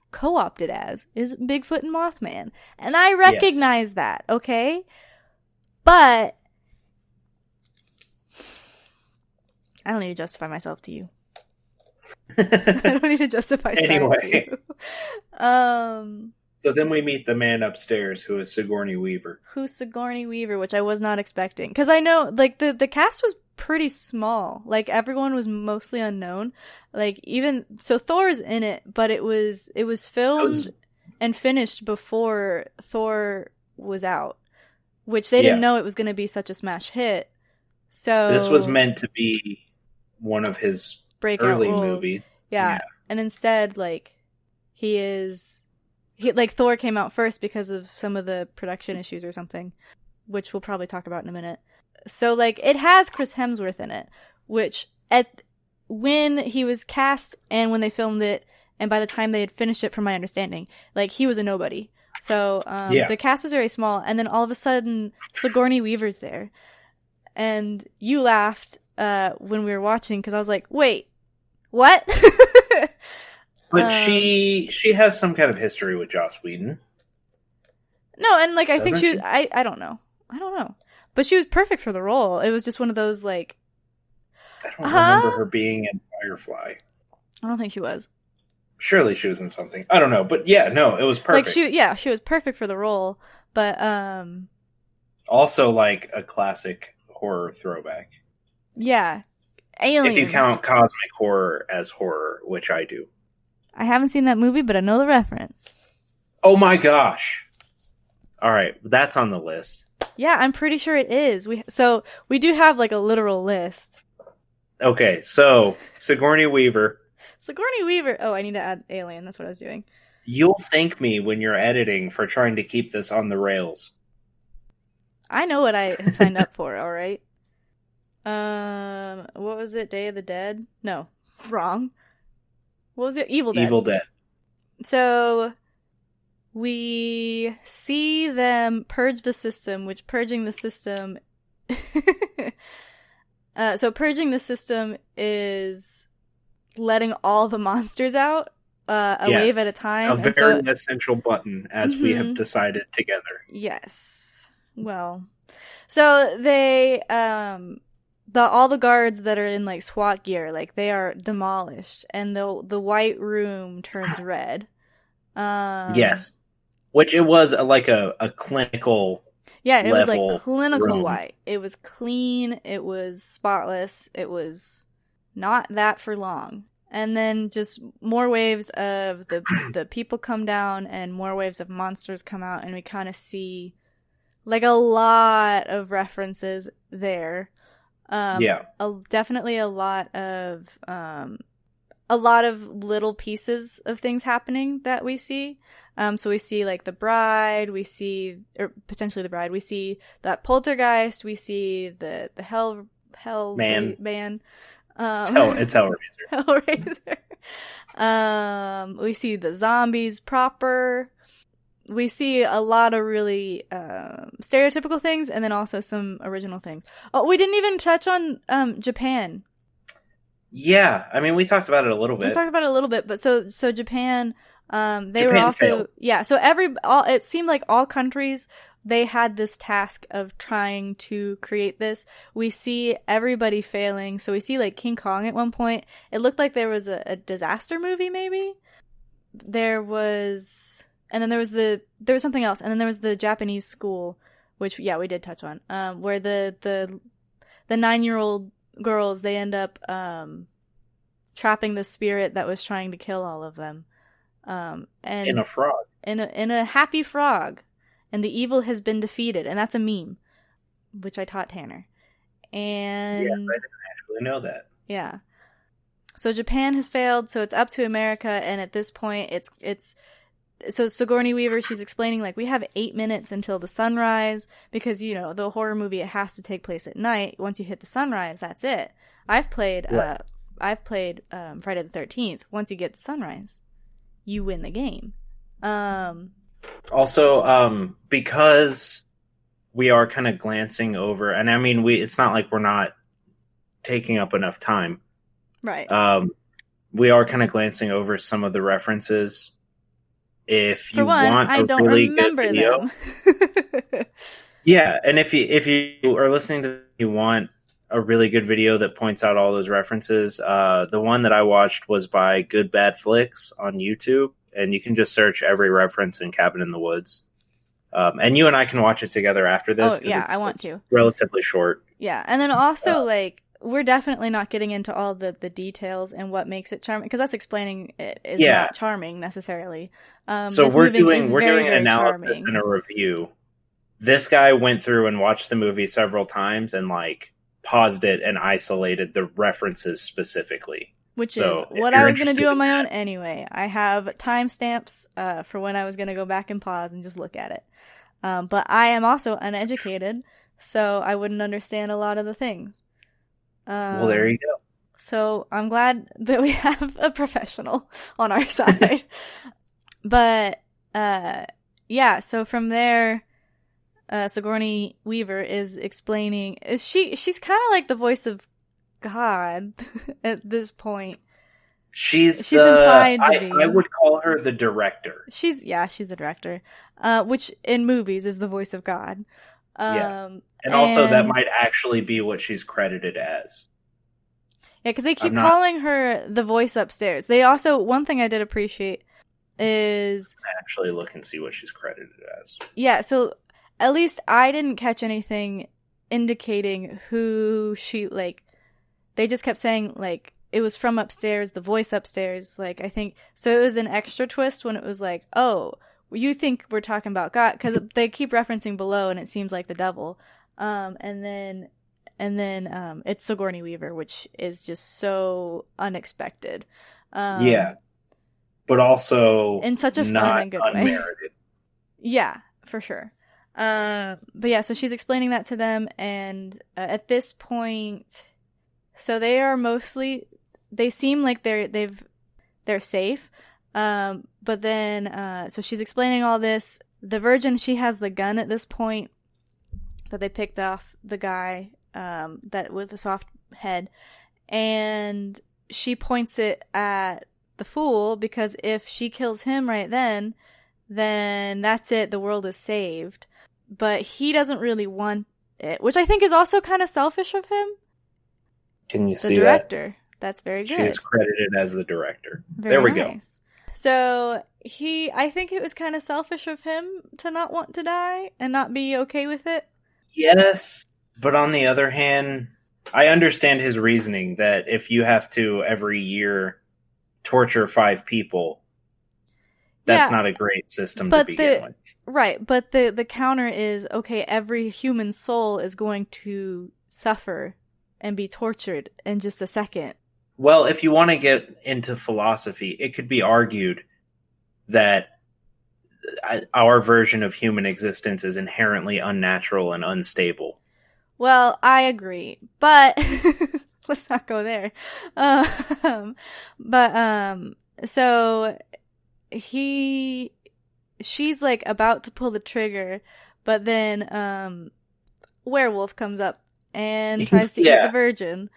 co-opted as is Bigfoot and Mothman. And I recognize that, okay? But I don't need to justify myself to you. I don't need to justify science to you. So then we meet the man upstairs, who is Sigourney Weaver. Which I was not expecting. Because I know, like, the cast was pretty small. Like, everyone was mostly unknown. Like, so Thor's in it, but it was filmed and finished before Thor was out. Which they didn't know it was going to be such a smash hit. So this was meant to be one of his breakout early roles. movies. Yeah. And instead, like, Thor came out first because of some of the production issues or something, which we'll probably talk about in a minute. So, like, it has Chris Hemsworth in it, which when he was cast and when they filmed it, and by the time they had finished it, from my understanding, like, he was a nobody. So, the cast was very small, and then all of a sudden, Sigourney Weaver's there. And you laughed when we were watching, because I was like, wait, what? But she has some kind of history with Joss Whedon. No, and like I think Doesn't she I don't know. But she was perfect for the role. It was just one of those like I don't remember her being in Firefly. I don't think she was. Surely she was in something. I don't know, but yeah, no, it was perfect. Like she was perfect for the role, but also like a classic horror throwback. Yeah. Alien. If you count cosmic horror as horror, which I do. I haven't seen that movie, but I know the reference. Oh my gosh. All right, that's on the list. Yeah, I'm pretty sure it is. We do have like a literal list. Okay, so Sigourney Weaver. Oh, I need to add Alien. That's what I was doing. You'll thank me when you're editing for trying to keep this on the rails. I know what I signed up for, all right? What was it? Day of the Dead? No, wrong. What was it? Evil Dead. Evil Dead. So we see them purge the system, which purging the system so purging the system is letting all the monsters out a wave at a time. A very essential button, as we have decided together. Yes. Well, so they all the guards that are in like SWAT gear, like they are demolished, and the white room turns red. Yes, which it was like a clinical. Yeah, it was like clinical room. white. It was clean. It was spotless. It was not that for long. And then just more waves of the people come down, and more waves of monsters come out, and we kind of see like a lot of references there. Definitely a lot of little pieces of things happening that we see. So we see like the bride, or potentially the bride, we see that poltergeist, we see the hell man. It's Hellraiser. We see the zombies proper. We see a lot of really stereotypical things, and then also some original things. Oh, we didn't even touch on Japan. Yeah, I mean, we talked about it a little bit. But so Japan, they Japan were also failed. So it seemed like all countries, they had this task of trying to create this. We see everybody failing. So we see like King Kong at one point. It looked like there was a disaster movie, maybe. There was something else, and then there was the Japanese school, which we did touch on. Where the 9-year-old girls, they end up trapping the spirit that was trying to kill all of them. And in a frog. In a happy frog. And the evil has been defeated, and that's a meme, which I taught Tanner. And yes, I didn't actually know that. Yeah. So Japan has failed, so it's up to America, and at this point it's so Sigourney Weaver, she's explaining like we have 8 minutes until the sunrise, because the horror movie, it has to take place at night. Once you hit the sunrise, that's it. I've played Friday the 13th. Once you get the sunrise, you win the game. Also, because we are kind of glancing over, and I mean, it's not like we're not taking up enough time. Right. We are kind of glancing over some of the references. If you want I don't really remember good video, them. yeah, and if you are listening to, you want a really good video that points out all those references, the one that I watched was by Good Bad Flicks on YouTube. And you can just search every reference in Cabin in the Woods. And you and I can watch it together after this. Oh, yeah, I want to. Relatively short. Yeah, and then also, we're definitely not getting into all the details and what makes it charming, because us explaining it is not charming, necessarily. So we're doing an analysis charming. and a review. This guy went through and watched the movie several times and, paused it and isolated the references specifically. Which is what I was going to do on my own anyway. I have timestamps for when I was going to go back and pause and just look at it. But I am also uneducated, so I wouldn't understand a lot of the things. Well, there you go. So I'm glad that we have a professional on our side. But, so from there, Sigourney Weaver is explaining... She's kind of like the voice of God at this point. She's implied to be. I would call her the director. She's the director, which in movies is the voice of God. And also that might actually be what she's credited as. Yeah, because they keep calling her the voice upstairs. They also, one thing I did appreciate is... actually look and see what she's credited as. Yeah, so at least I didn't catch anything indicating who she, they just kept saying, it was from upstairs, the voice upstairs, I think. So it was an extra twist when it was like, oh, you think we're talking about God? Because they keep referencing below, and it seems like the devil. And then it's Sigourney Weaver, which is just so unexpected. Yeah. but also in such a fun not and good way. unmerited. Yeah, for sure. But yeah, so she's explaining that to them, and at this point, so they are mostly, they seem like they're safe. But then, so she's explaining all this. The Virgin, she has the gun at this point that they picked off the guy, that with the soft head, and she points it at the Fool, because if she kills him right then that's it, the world is saved. But he doesn't really want it, which I think is also kind of selfish of him. Can you The see director. That's very that? good. She is credited as the director. Very there we nice. So I think it was kind of selfish of him to not want to die and not be okay with it. Yes, but on the other hand, I understand his reasoning that if you have to every year torture 5 people, that's not a great system to begin with. Right, but the counter is, okay, every human soul is going to suffer and be tortured in just a second. Well, if you want to get into philosophy, it could be argued that our version of human existence is inherently unnatural and unstable. Well, I agree, but let's not go there. So she's like about to pull the trigger, but then werewolf comes up and tries to eat the Virgin,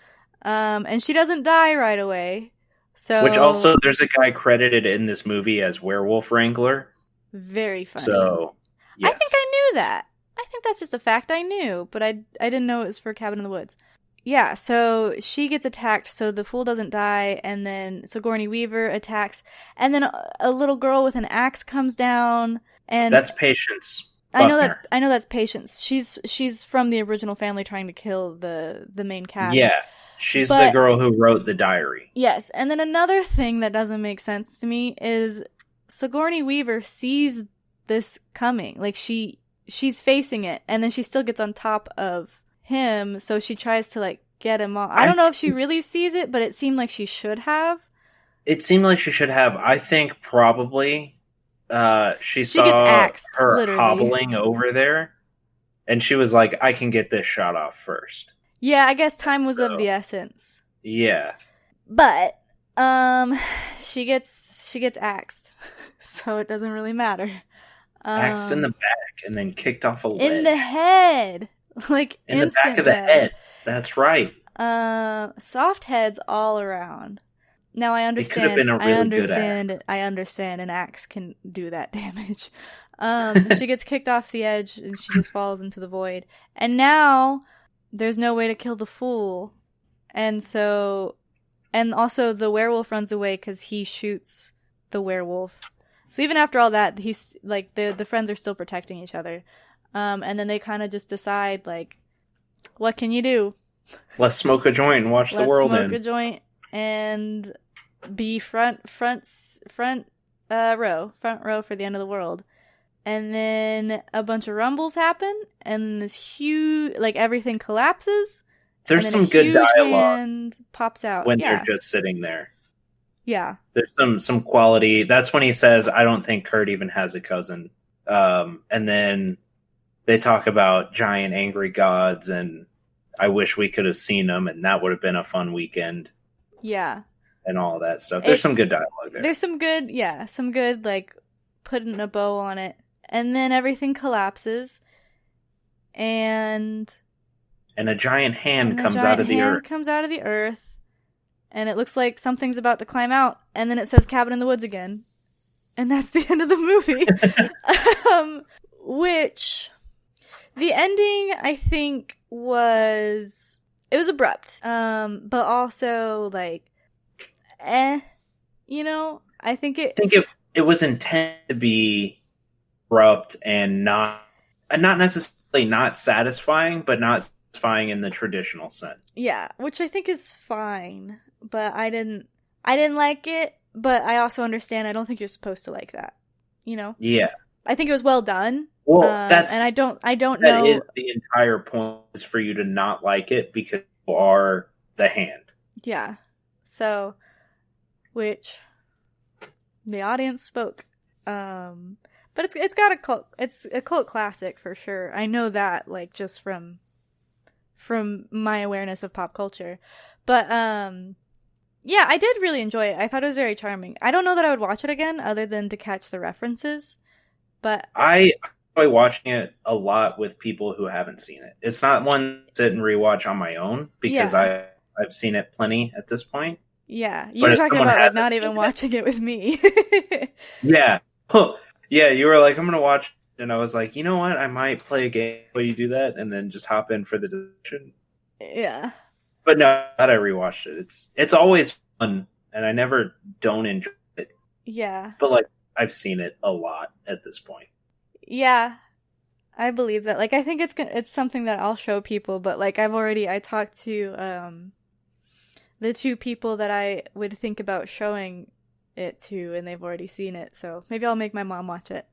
and she doesn't die right away. So, which also, there's a guy credited in this movie as Werewolf Wrangler. Very funny. So, yes. I think I knew that. I think that's just a fact I knew, but I didn't know it was for Cabin in the Woods. Yeah, so she gets attacked, so the Fool doesn't die, and then Sigourney Weaver attacks, and then a little girl with an axe comes down, and that's Patience. I know that's Patience. She's from the original family trying to kill the main cast. Yeah, she's the girl who wrote the diary. Yes, and then another thing that doesn't make sense to me is Sigourney Weaver sees this coming, like she's facing it, and then she still gets on top of him, so she tries to like get him off. I don't know if she really sees it, but it seemed like she should have. It seemed like she should have. I think probably she saw gets axed, her literally hobbling over there, and she was like, I can get this shot off first. Yeah, I guess time was of the essence. Yeah. But she gets axed. So it doesn't really matter. Axed in the back and then kicked off a ledge. In the head. Like in the back of the head. That's right. Soft heads all around. Now I understand. It could have been a really good axe. I understand an axe can do that damage. She gets kicked off the edge and she just falls into the void. And now there's no way to kill the Fool. And also the werewolf runs away because he shoots the werewolf. So even after all that, he's like the friends are still protecting each other. And then they kind of just decide, like, what can you do? Let's smoke a joint and watch the world Let's smoke a joint and be front row for the end of the world. And then a bunch of rumbles happen, and this huge, like, everything collapses. There's some good dialogue hand pops out when they're just sitting there. Yeah. There's some quality. That's when he says, I don't think Kurt even has a cousin. And then they talk about giant angry gods, and I wish we could have seen them, and that would have been a fun weekend. Yeah. And all that stuff. There's some good dialogue there. There's some good, like, putting a bow on it. And then everything collapses, and a giant hand comes out of the earth. And it looks like something's about to climb out, and then it says Cabin in the Woods again. And that's the end of the movie. Which, the ending, I think, was abrupt. But also, like, you know, I think it was intended to be abrupt and not necessarily not satisfying, but not satisfying in the traditional sense. Yeah, which I think is fine, but I didn't like it, but I also understand I don't think you're supposed to like that, you know? Yeah. I think it was well done. Well, and I don't know. That is the entire point, is for you to not like it because you are the hand. Yeah. So, which The audience spoke. But it's got it's a cult classic for sure. I know that, like, just from my awareness of pop culture. But yeah, I did really enjoy it. I thought it was very charming. I don't know that I would watch it again other than to catch the references. But I enjoy watching it a lot with people who haven't seen it. It's not one to sit and rewatch on my own because I've seen it plenty at this point. Yeah, you were talking about like not even watching it with me. Yeah. Yeah, you were like, I'm going to watch it. And I was like, you know what? I might play a game while you do that and then just hop in for the discussion. Yeah. But no, that I rewatched it. It's always fun, and I never don't enjoy it. Yeah. But, like, I've seen it a lot at this point. Yeah. I believe that. Like, I think it's something that I'll show people, but, like, I talked to the two people that I would think about showing it to, and they've already seen it, so maybe I'll make my mom watch it.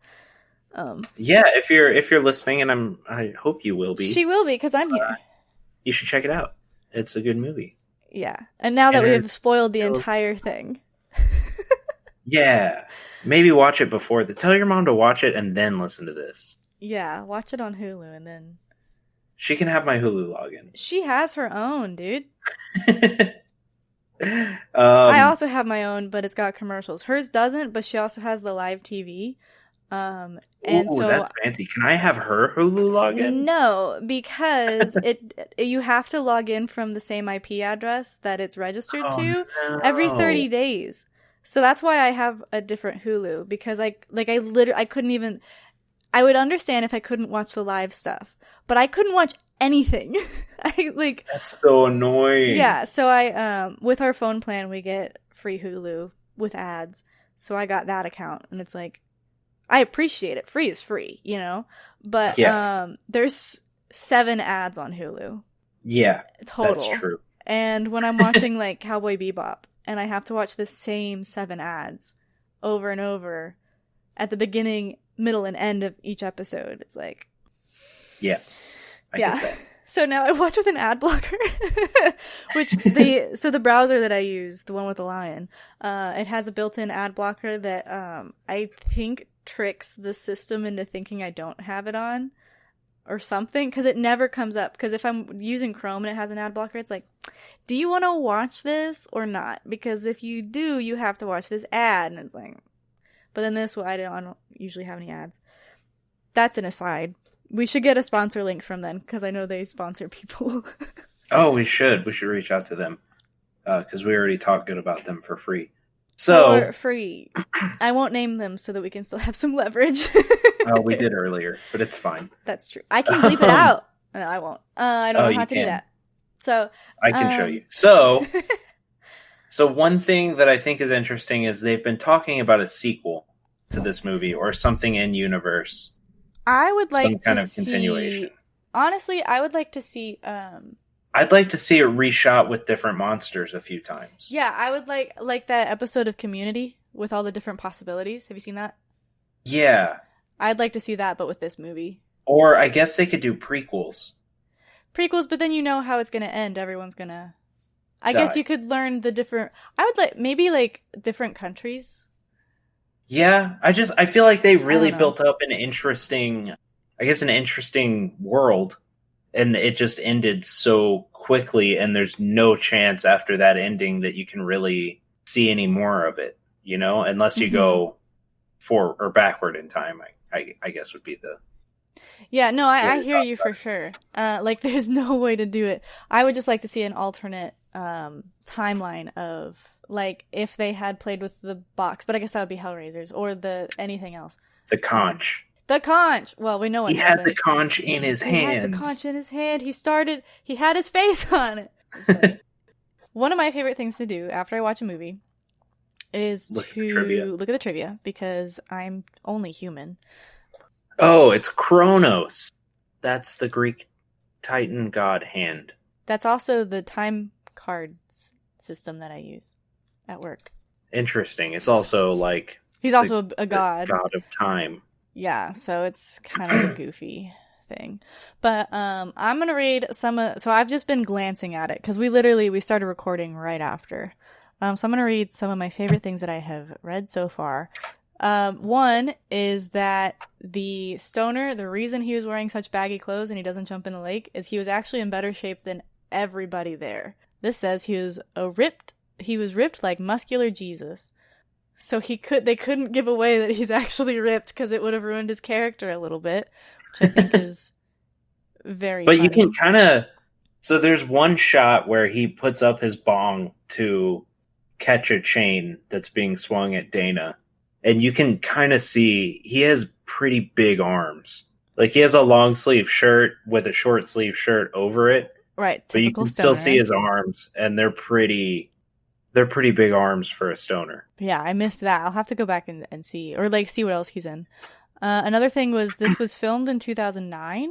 Yeah, if you're listening, and I hope you will be. She will be, because I'm here. You should check it out. It's a good movie. Yeah, and now that we've spoiled the entire thing. Yeah, maybe watch it before. Tell your mom to watch it and then listen to this. Yeah, watch it on Hulu, and then... She can have my Hulu login. She has her own, dude. I also have my own, but it's got commercials. Hers doesn't, but she also has the live TV. And so that's fancy. Can I have her Hulu login? No, because you have to log in from the same IP address that it's registered to every 30 days. So that's why I have a different Hulu, because I couldn't even... I would understand if I couldn't watch the live stuff, but I couldn't watch anything. That's so annoying. Yeah, so I with our phone plan we get free Hulu with ads. So I got that account, and it's like, I appreciate it. Free is free, you know? But there's 7 ads on Hulu. Yeah. Total. That's true. And when I'm watching like Cowboy Bebop and I have to watch the same 7 ads over and over at the beginning, middle, and end of each episode, it's like, yeah. I get that. So now I watch with an ad blocker, so the browser that I use, the one with the lion, it has a built-in ad blocker that I think tricks the system into thinking I don't have it on or something, because it never comes up. Because if I'm using Chrome and it has an ad blocker, it's like, do you want to watch this or not? Because if you do, you have to watch this ad. And it's like, but then this one, I don't usually have any ads. That's an aside. We should get a sponsor link from them, because I know they sponsor people. Oh, we should. We should reach out to them, because we already talked good about them for free. So for free. I won't name them so that we can still have some leverage. Oh, we did earlier, but it's fine. That's true. I can bleep it out. No, I won't. I don't know how to do that. So I can show you. So one thing that I think is interesting is they've been talking about a sequel to this movie, or something in universe. I would like some kind of continuation. Honestly, I would like to see. I'd like to see it reshot with different monsters a few times. Yeah, I would like that episode of Community with all the different possibilities. Have you seen that? Yeah. I'd like to see that, but with this movie. Or I guess they could do prequels. But then you know how it's going to end. Everyone's going to... I guess you could learn the different... I would like... Maybe, like, different countries. Yeah, I feel like they really built up an interesting world, and it just ended so quickly, and there's no chance after that ending that you can really see any more of it, you know, unless you go forward or backward in time, I guess would be the... Yeah, no, I hear you for sure. Like, there's no way to do it. I would just like to see an alternate timeline of... Like, if they had played with the box, but I guess that would be Hellraisers, or anything else. The conch. The conch! Well, we know what happens. He had the conch in his hands. He had the conch in his hand. He had his face on it. One of my favorite things to do after I watch a movie is to look at the trivia, because I'm only human. Oh, it's Kronos. That's the Greek Titan god hand. That's also the time cards system that I use at work. Interesting. It's also like... He's also a god. God of time. Yeah, so it's kind of a goofy thing. But I'm going to read some of... So I've just been glancing at it, because we started recording right after. So I'm going to read some of my favorite things that I have read so far. One is that the stoner, the reason he was wearing such baggy clothes and he doesn't jump in the lake is he was actually in better shape than everybody there. This says he was ripped like muscular Jesus. So they couldn't give away that he's actually ripped because it would have ruined his character a little bit, which I think is very But funny. you can kind of... So there's one shot where he puts up his bong to catch a chain that's being swung at Dana. And you can kind of see he has pretty big arms. Like, he has a long sleeve shirt with a short sleeve shirt over it. Right, but you can still see his arms, and they're pretty big arms for a stoner. Yeah, I missed that. I'll have to go back and see, or like see what else he's in. Another thing was this was filmed in 2009.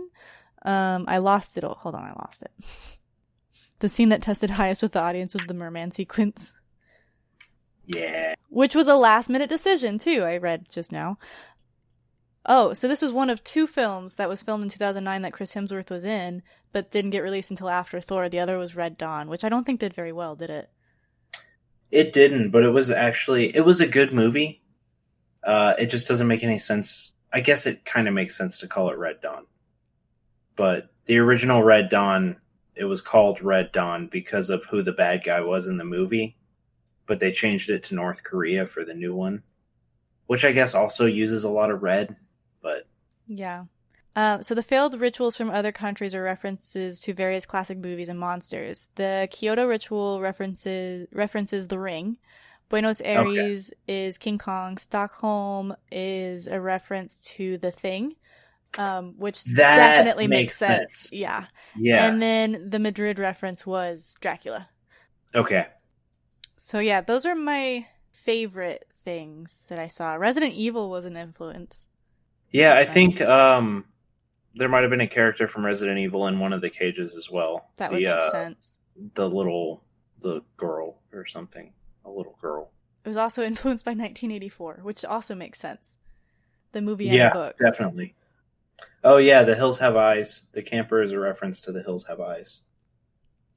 I lost it. Hold on, I lost it. The scene that tested highest with the audience was the merman sequence. Yeah. Which was a last-minute decision, too, I read just now. Oh, so this was one of 2 films that was filmed in 2009 that Chris Hemsworth was in, but didn't get released until after Thor. The other was Red Dawn, which I don't think did very well, did it? It didn't, but it was a good movie. It just doesn't make any sense. I guess it kind of makes sense to call it Red Dawn. But the original Red Dawn, it was called Red Dawn because of who the bad guy was in the movie. But they changed it to North Korea for the new one, which I guess also uses a lot of red, but... Yeah. So the failed rituals from other countries are references to various classic movies and monsters. The Kyoto ritual references The Ring. Buenos Aires is King Kong. Stockholm is a reference to The Thing, which that definitely makes sense. Yeah. And then the Madrid reference was Dracula. Okay. So yeah, those are my favorite things that I saw. Resident Evil was an influence. Yeah, I think there might have been a character from Resident Evil in one of the cages as well. That would make sense. The girl or something. A little girl. It was also influenced by 1984, which also makes sense. The movie and the book. Yeah, definitely. Oh yeah, The Hills Have Eyes. The camper is a reference to The Hills Have Eyes.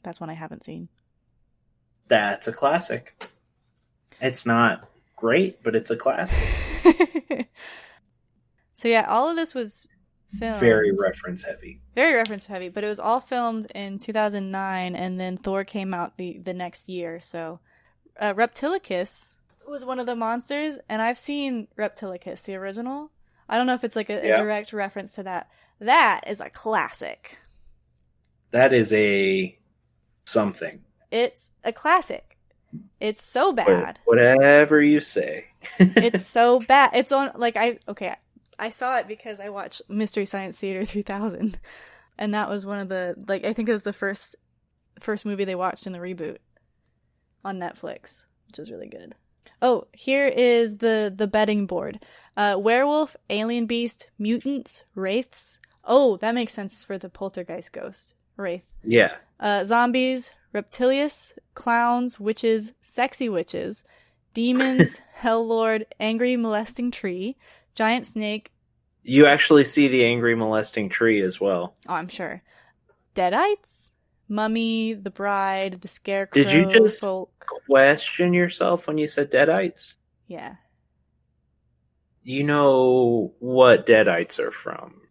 That's one I haven't seen. That's a classic. It's not great, but it's a classic. So yeah, all of this was filmed. Very reference heavy. Very reference heavy, but it was all filmed in 2009, and then Thor came out the next year. So Reptilicus was one of the monsters, and I've seen Reptilicus, the original. I don't know if it's like a direct reference to that. That is a classic. That is a something. It's a classic. It's so bad. Whatever you say. It's so bad. It's on, like, I saw it because I watched Mystery Science Theater 3000. And that was one of the, like, I think it was the first movie they watched in the reboot on Netflix, which is really good. Oh, here is the betting board. Werewolf, alien beast, mutants, wraiths. Oh, that makes sense for the poltergeist ghost. Wraith. Yeah. Zombies, reptilius, clowns, witches, sexy witches, demons, hell lord, angry molesting tree, giant snake. You actually see the angry molesting tree as well. Oh, I'm sure. Deadites, mummy, the bride, the scarecrow. Did you just question yourself when you said deadites? Yeah. You know what deadites are from.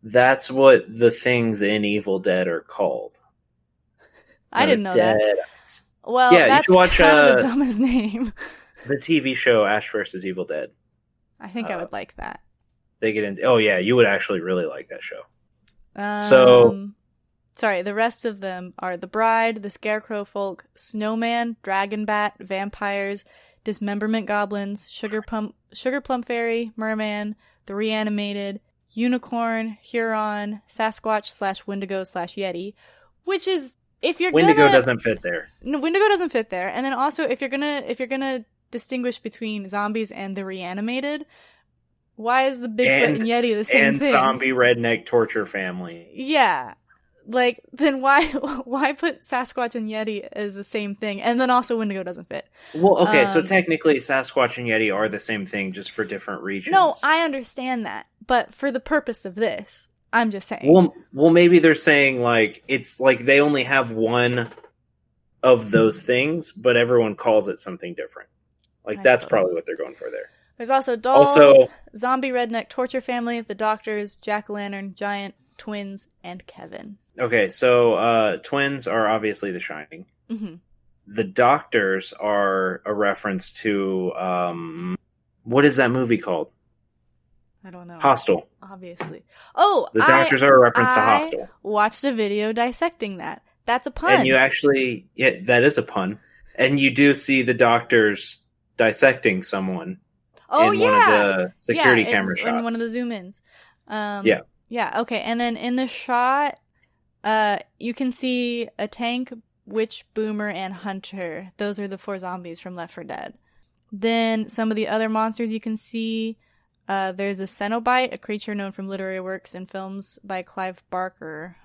That's what the things in Evil Dead are called. I didn't know that. Well, yeah, that's you should watch, kind of the dumbest name. The TV show Ash vs. Evil Dead. I think I would like that. They get into... Oh, yeah, you would actually really like that show. Sorry, the rest of them are the bride, the scarecrow folk, snowman, dragon bat, vampires, dismemberment goblins, sugar plum fairy, merman, the reanimated, unicorn, Huron, Sasquatch / Wendigo / Yeti, which is, if you're Wendigo doesn't fit there. No, Wendigo doesn't fit there. And then also, if you're gonna distinguish between zombies and the reanimated, why is the Bigfoot and Yeti the same thing? And zombie redneck torture family. Yeah. Like, then why put Sasquatch and Yeti as the same thing? And then also Wendigo doesn't fit. Well, okay, so technically Sasquatch and Yeti are the same thing, just for different regions. No, I understand that. But for the purpose of this, I'm just saying. Well, maybe they're saying, like, it's like they only have one of those things, but everyone calls it something different. Like, that's probably what they're going for there. There's also Dolls, Zombie Redneck Torture Family, The Doctors, Jack-O-Lantern, Giant, Twins, and Kevin. Okay, so Twins are obviously The Shining. Mm-hmm. The Doctors are a reference to, what is that movie called? I don't know. Hostel. Obviously. Oh, The Doctors are a reference to Hostel. Watched a video dissecting that. That's a pun. And you actually, yeah, that is a pun. And you do see the Doctors dissecting someone in one of the security camera shots. In one of the zoom-ins. Yeah. Yeah, okay. And then in the shot, you can see a tank, witch, boomer, and hunter. Those are the 4 zombies from Left 4 Dead. Then some of the other monsters you can see, there's a Cenobite, a creature known from literary works and films by Clive Barker.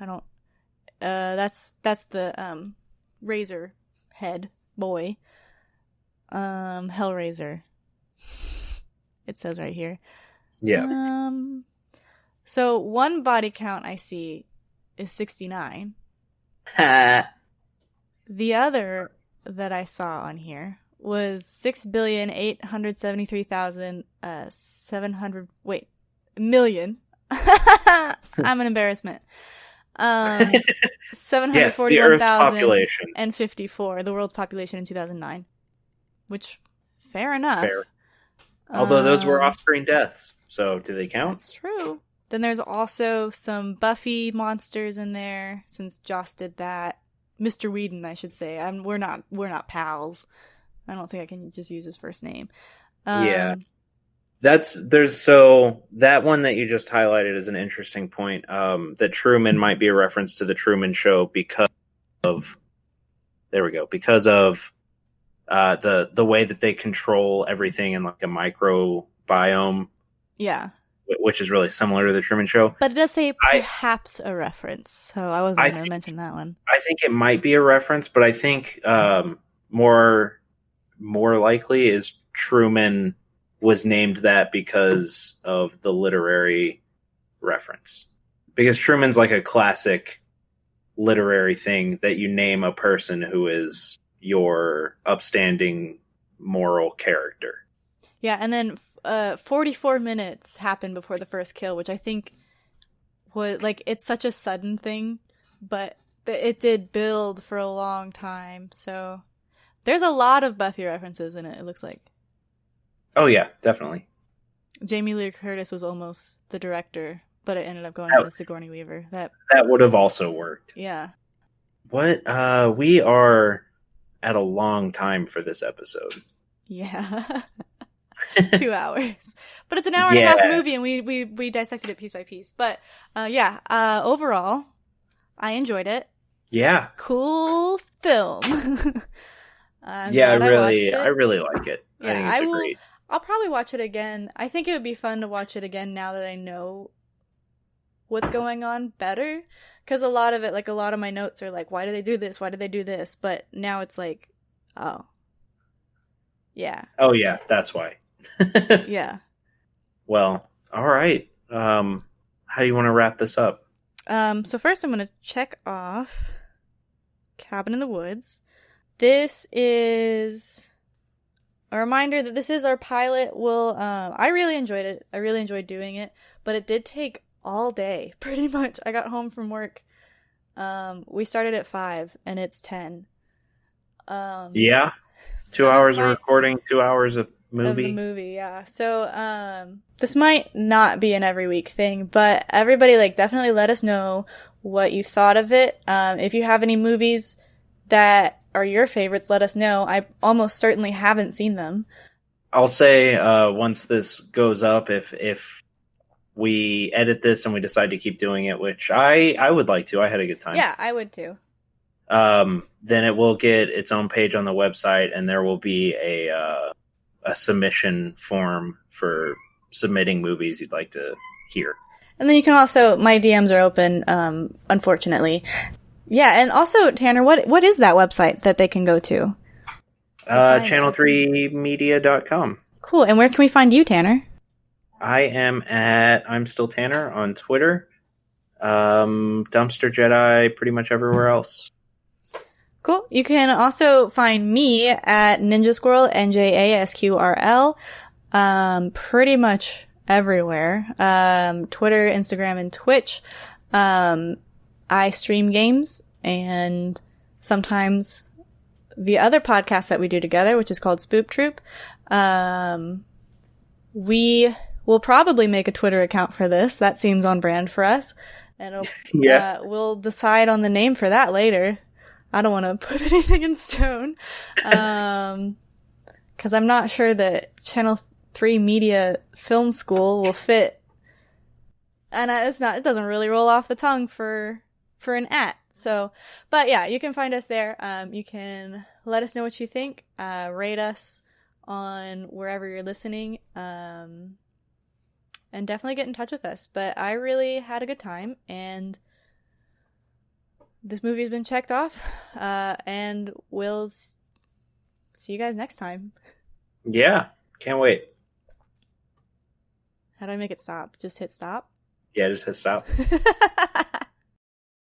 That's the razor head boy. Hellraiser. It says right here. Yeah. So one body count I see is 69. The other that I saw on here was 6,873,700 million. I'm an embarrassment. 741,054, the world's population in 2009. Which, fair enough. Fair. Although those were off-screen deaths, so do they count? That's true. Then there's also some Buffy monsters in there, since Joss did that. Mr. Whedon, I should say. We're not pals. I don't think I can just use his first name. Yeah. So that one that you just highlighted is an interesting point. That Truman might be a reference to the Truman Show because of the way that they control everything in like a microbiome. Yeah. Which is really similar to the Truman Show. But it does say perhaps a reference, so I wasn't going to mention that one. I think it might be a reference, but I think more likely is Truman was named that because of the literary reference. Because Truman's like a classic literary thing that you name a person who is your upstanding moral character. Yeah, and then 44 minutes happened before the first kill, which I think was like, it's such a sudden thing, but it did build for a long time. So there's a lot of Buffy references in it, it looks like. Oh yeah, definitely. Jamie Lee Curtis was almost the director, but it ended up going to Sigourney Weaver. That would have also worked. Yeah. What? We are at a long time for this episode. Yeah. 2 hours. But it's an hour and a half movie, and we dissected it piece by piece. But overall, I enjoyed it. Yeah. Cool film. I really like it. Yeah, I think it's great. I'll probably watch it again. I think it would be fun to watch it again now that I know what's going on better. Because a lot of my notes are like, why do they do this? Why do they do this? But now it's like, oh. Yeah. Oh, yeah, that's why. Yeah. Well, all right. How do you want to wrap this up? So first I'm going to check off Cabin in the Woods. This is a reminder that this is our pilot. I really enjoyed it. I really enjoyed doing it, but it did take all day, pretty much. I got home from work. We started at 5 and it's 10. Yeah. 2 hours of recording, 2 hours of movie. Of the movie, yeah. So, this might not be an every week thing, but everybody, definitely let us know what you thought of it. If you have any movies that are your favorites, let us know. I almost certainly haven't seen them. I'll say, once this goes up, if we edit this and we decide to keep doing it, which I would like to. I had a good time. Yeah, I would too. Then it will get its own page on the website, and there will be a submission form for submitting movies you'd like to hear. And then you can also, my DMs are open, unfortunately. Yeah, and also, Tanner, what is that website that they can go to? Channel3media.com. Cool. And where can we find you, Tanner? I am at I'm Still Tanner on Twitter. Dumpster Jedi pretty much everywhere else. Cool. You can also find me at Ninja Squirrel, NJASQRL, pretty much everywhere. Twitter, Instagram, and Twitch. I stream games, and sometimes the other podcast that we do together, which is called Spoop Troop. We will probably make a Twitter account for this. That seems on brand for us. And we'll decide on the name for that later. I don't want to put anything in stone. 'Cause I'm not sure that Channel 3 Media Film School will fit. And it doesn't really roll off the tongue for an @ So, but yeah, you can find us there. You can let us know what you think. Rate us on wherever you're listening. And definitely get in touch with us. But I really had a good time, and this movie's been checked off. And we'll see you guys next time. Yeah, can't wait. How do I make it stop? Just hit stop? Yeah, just hit stop.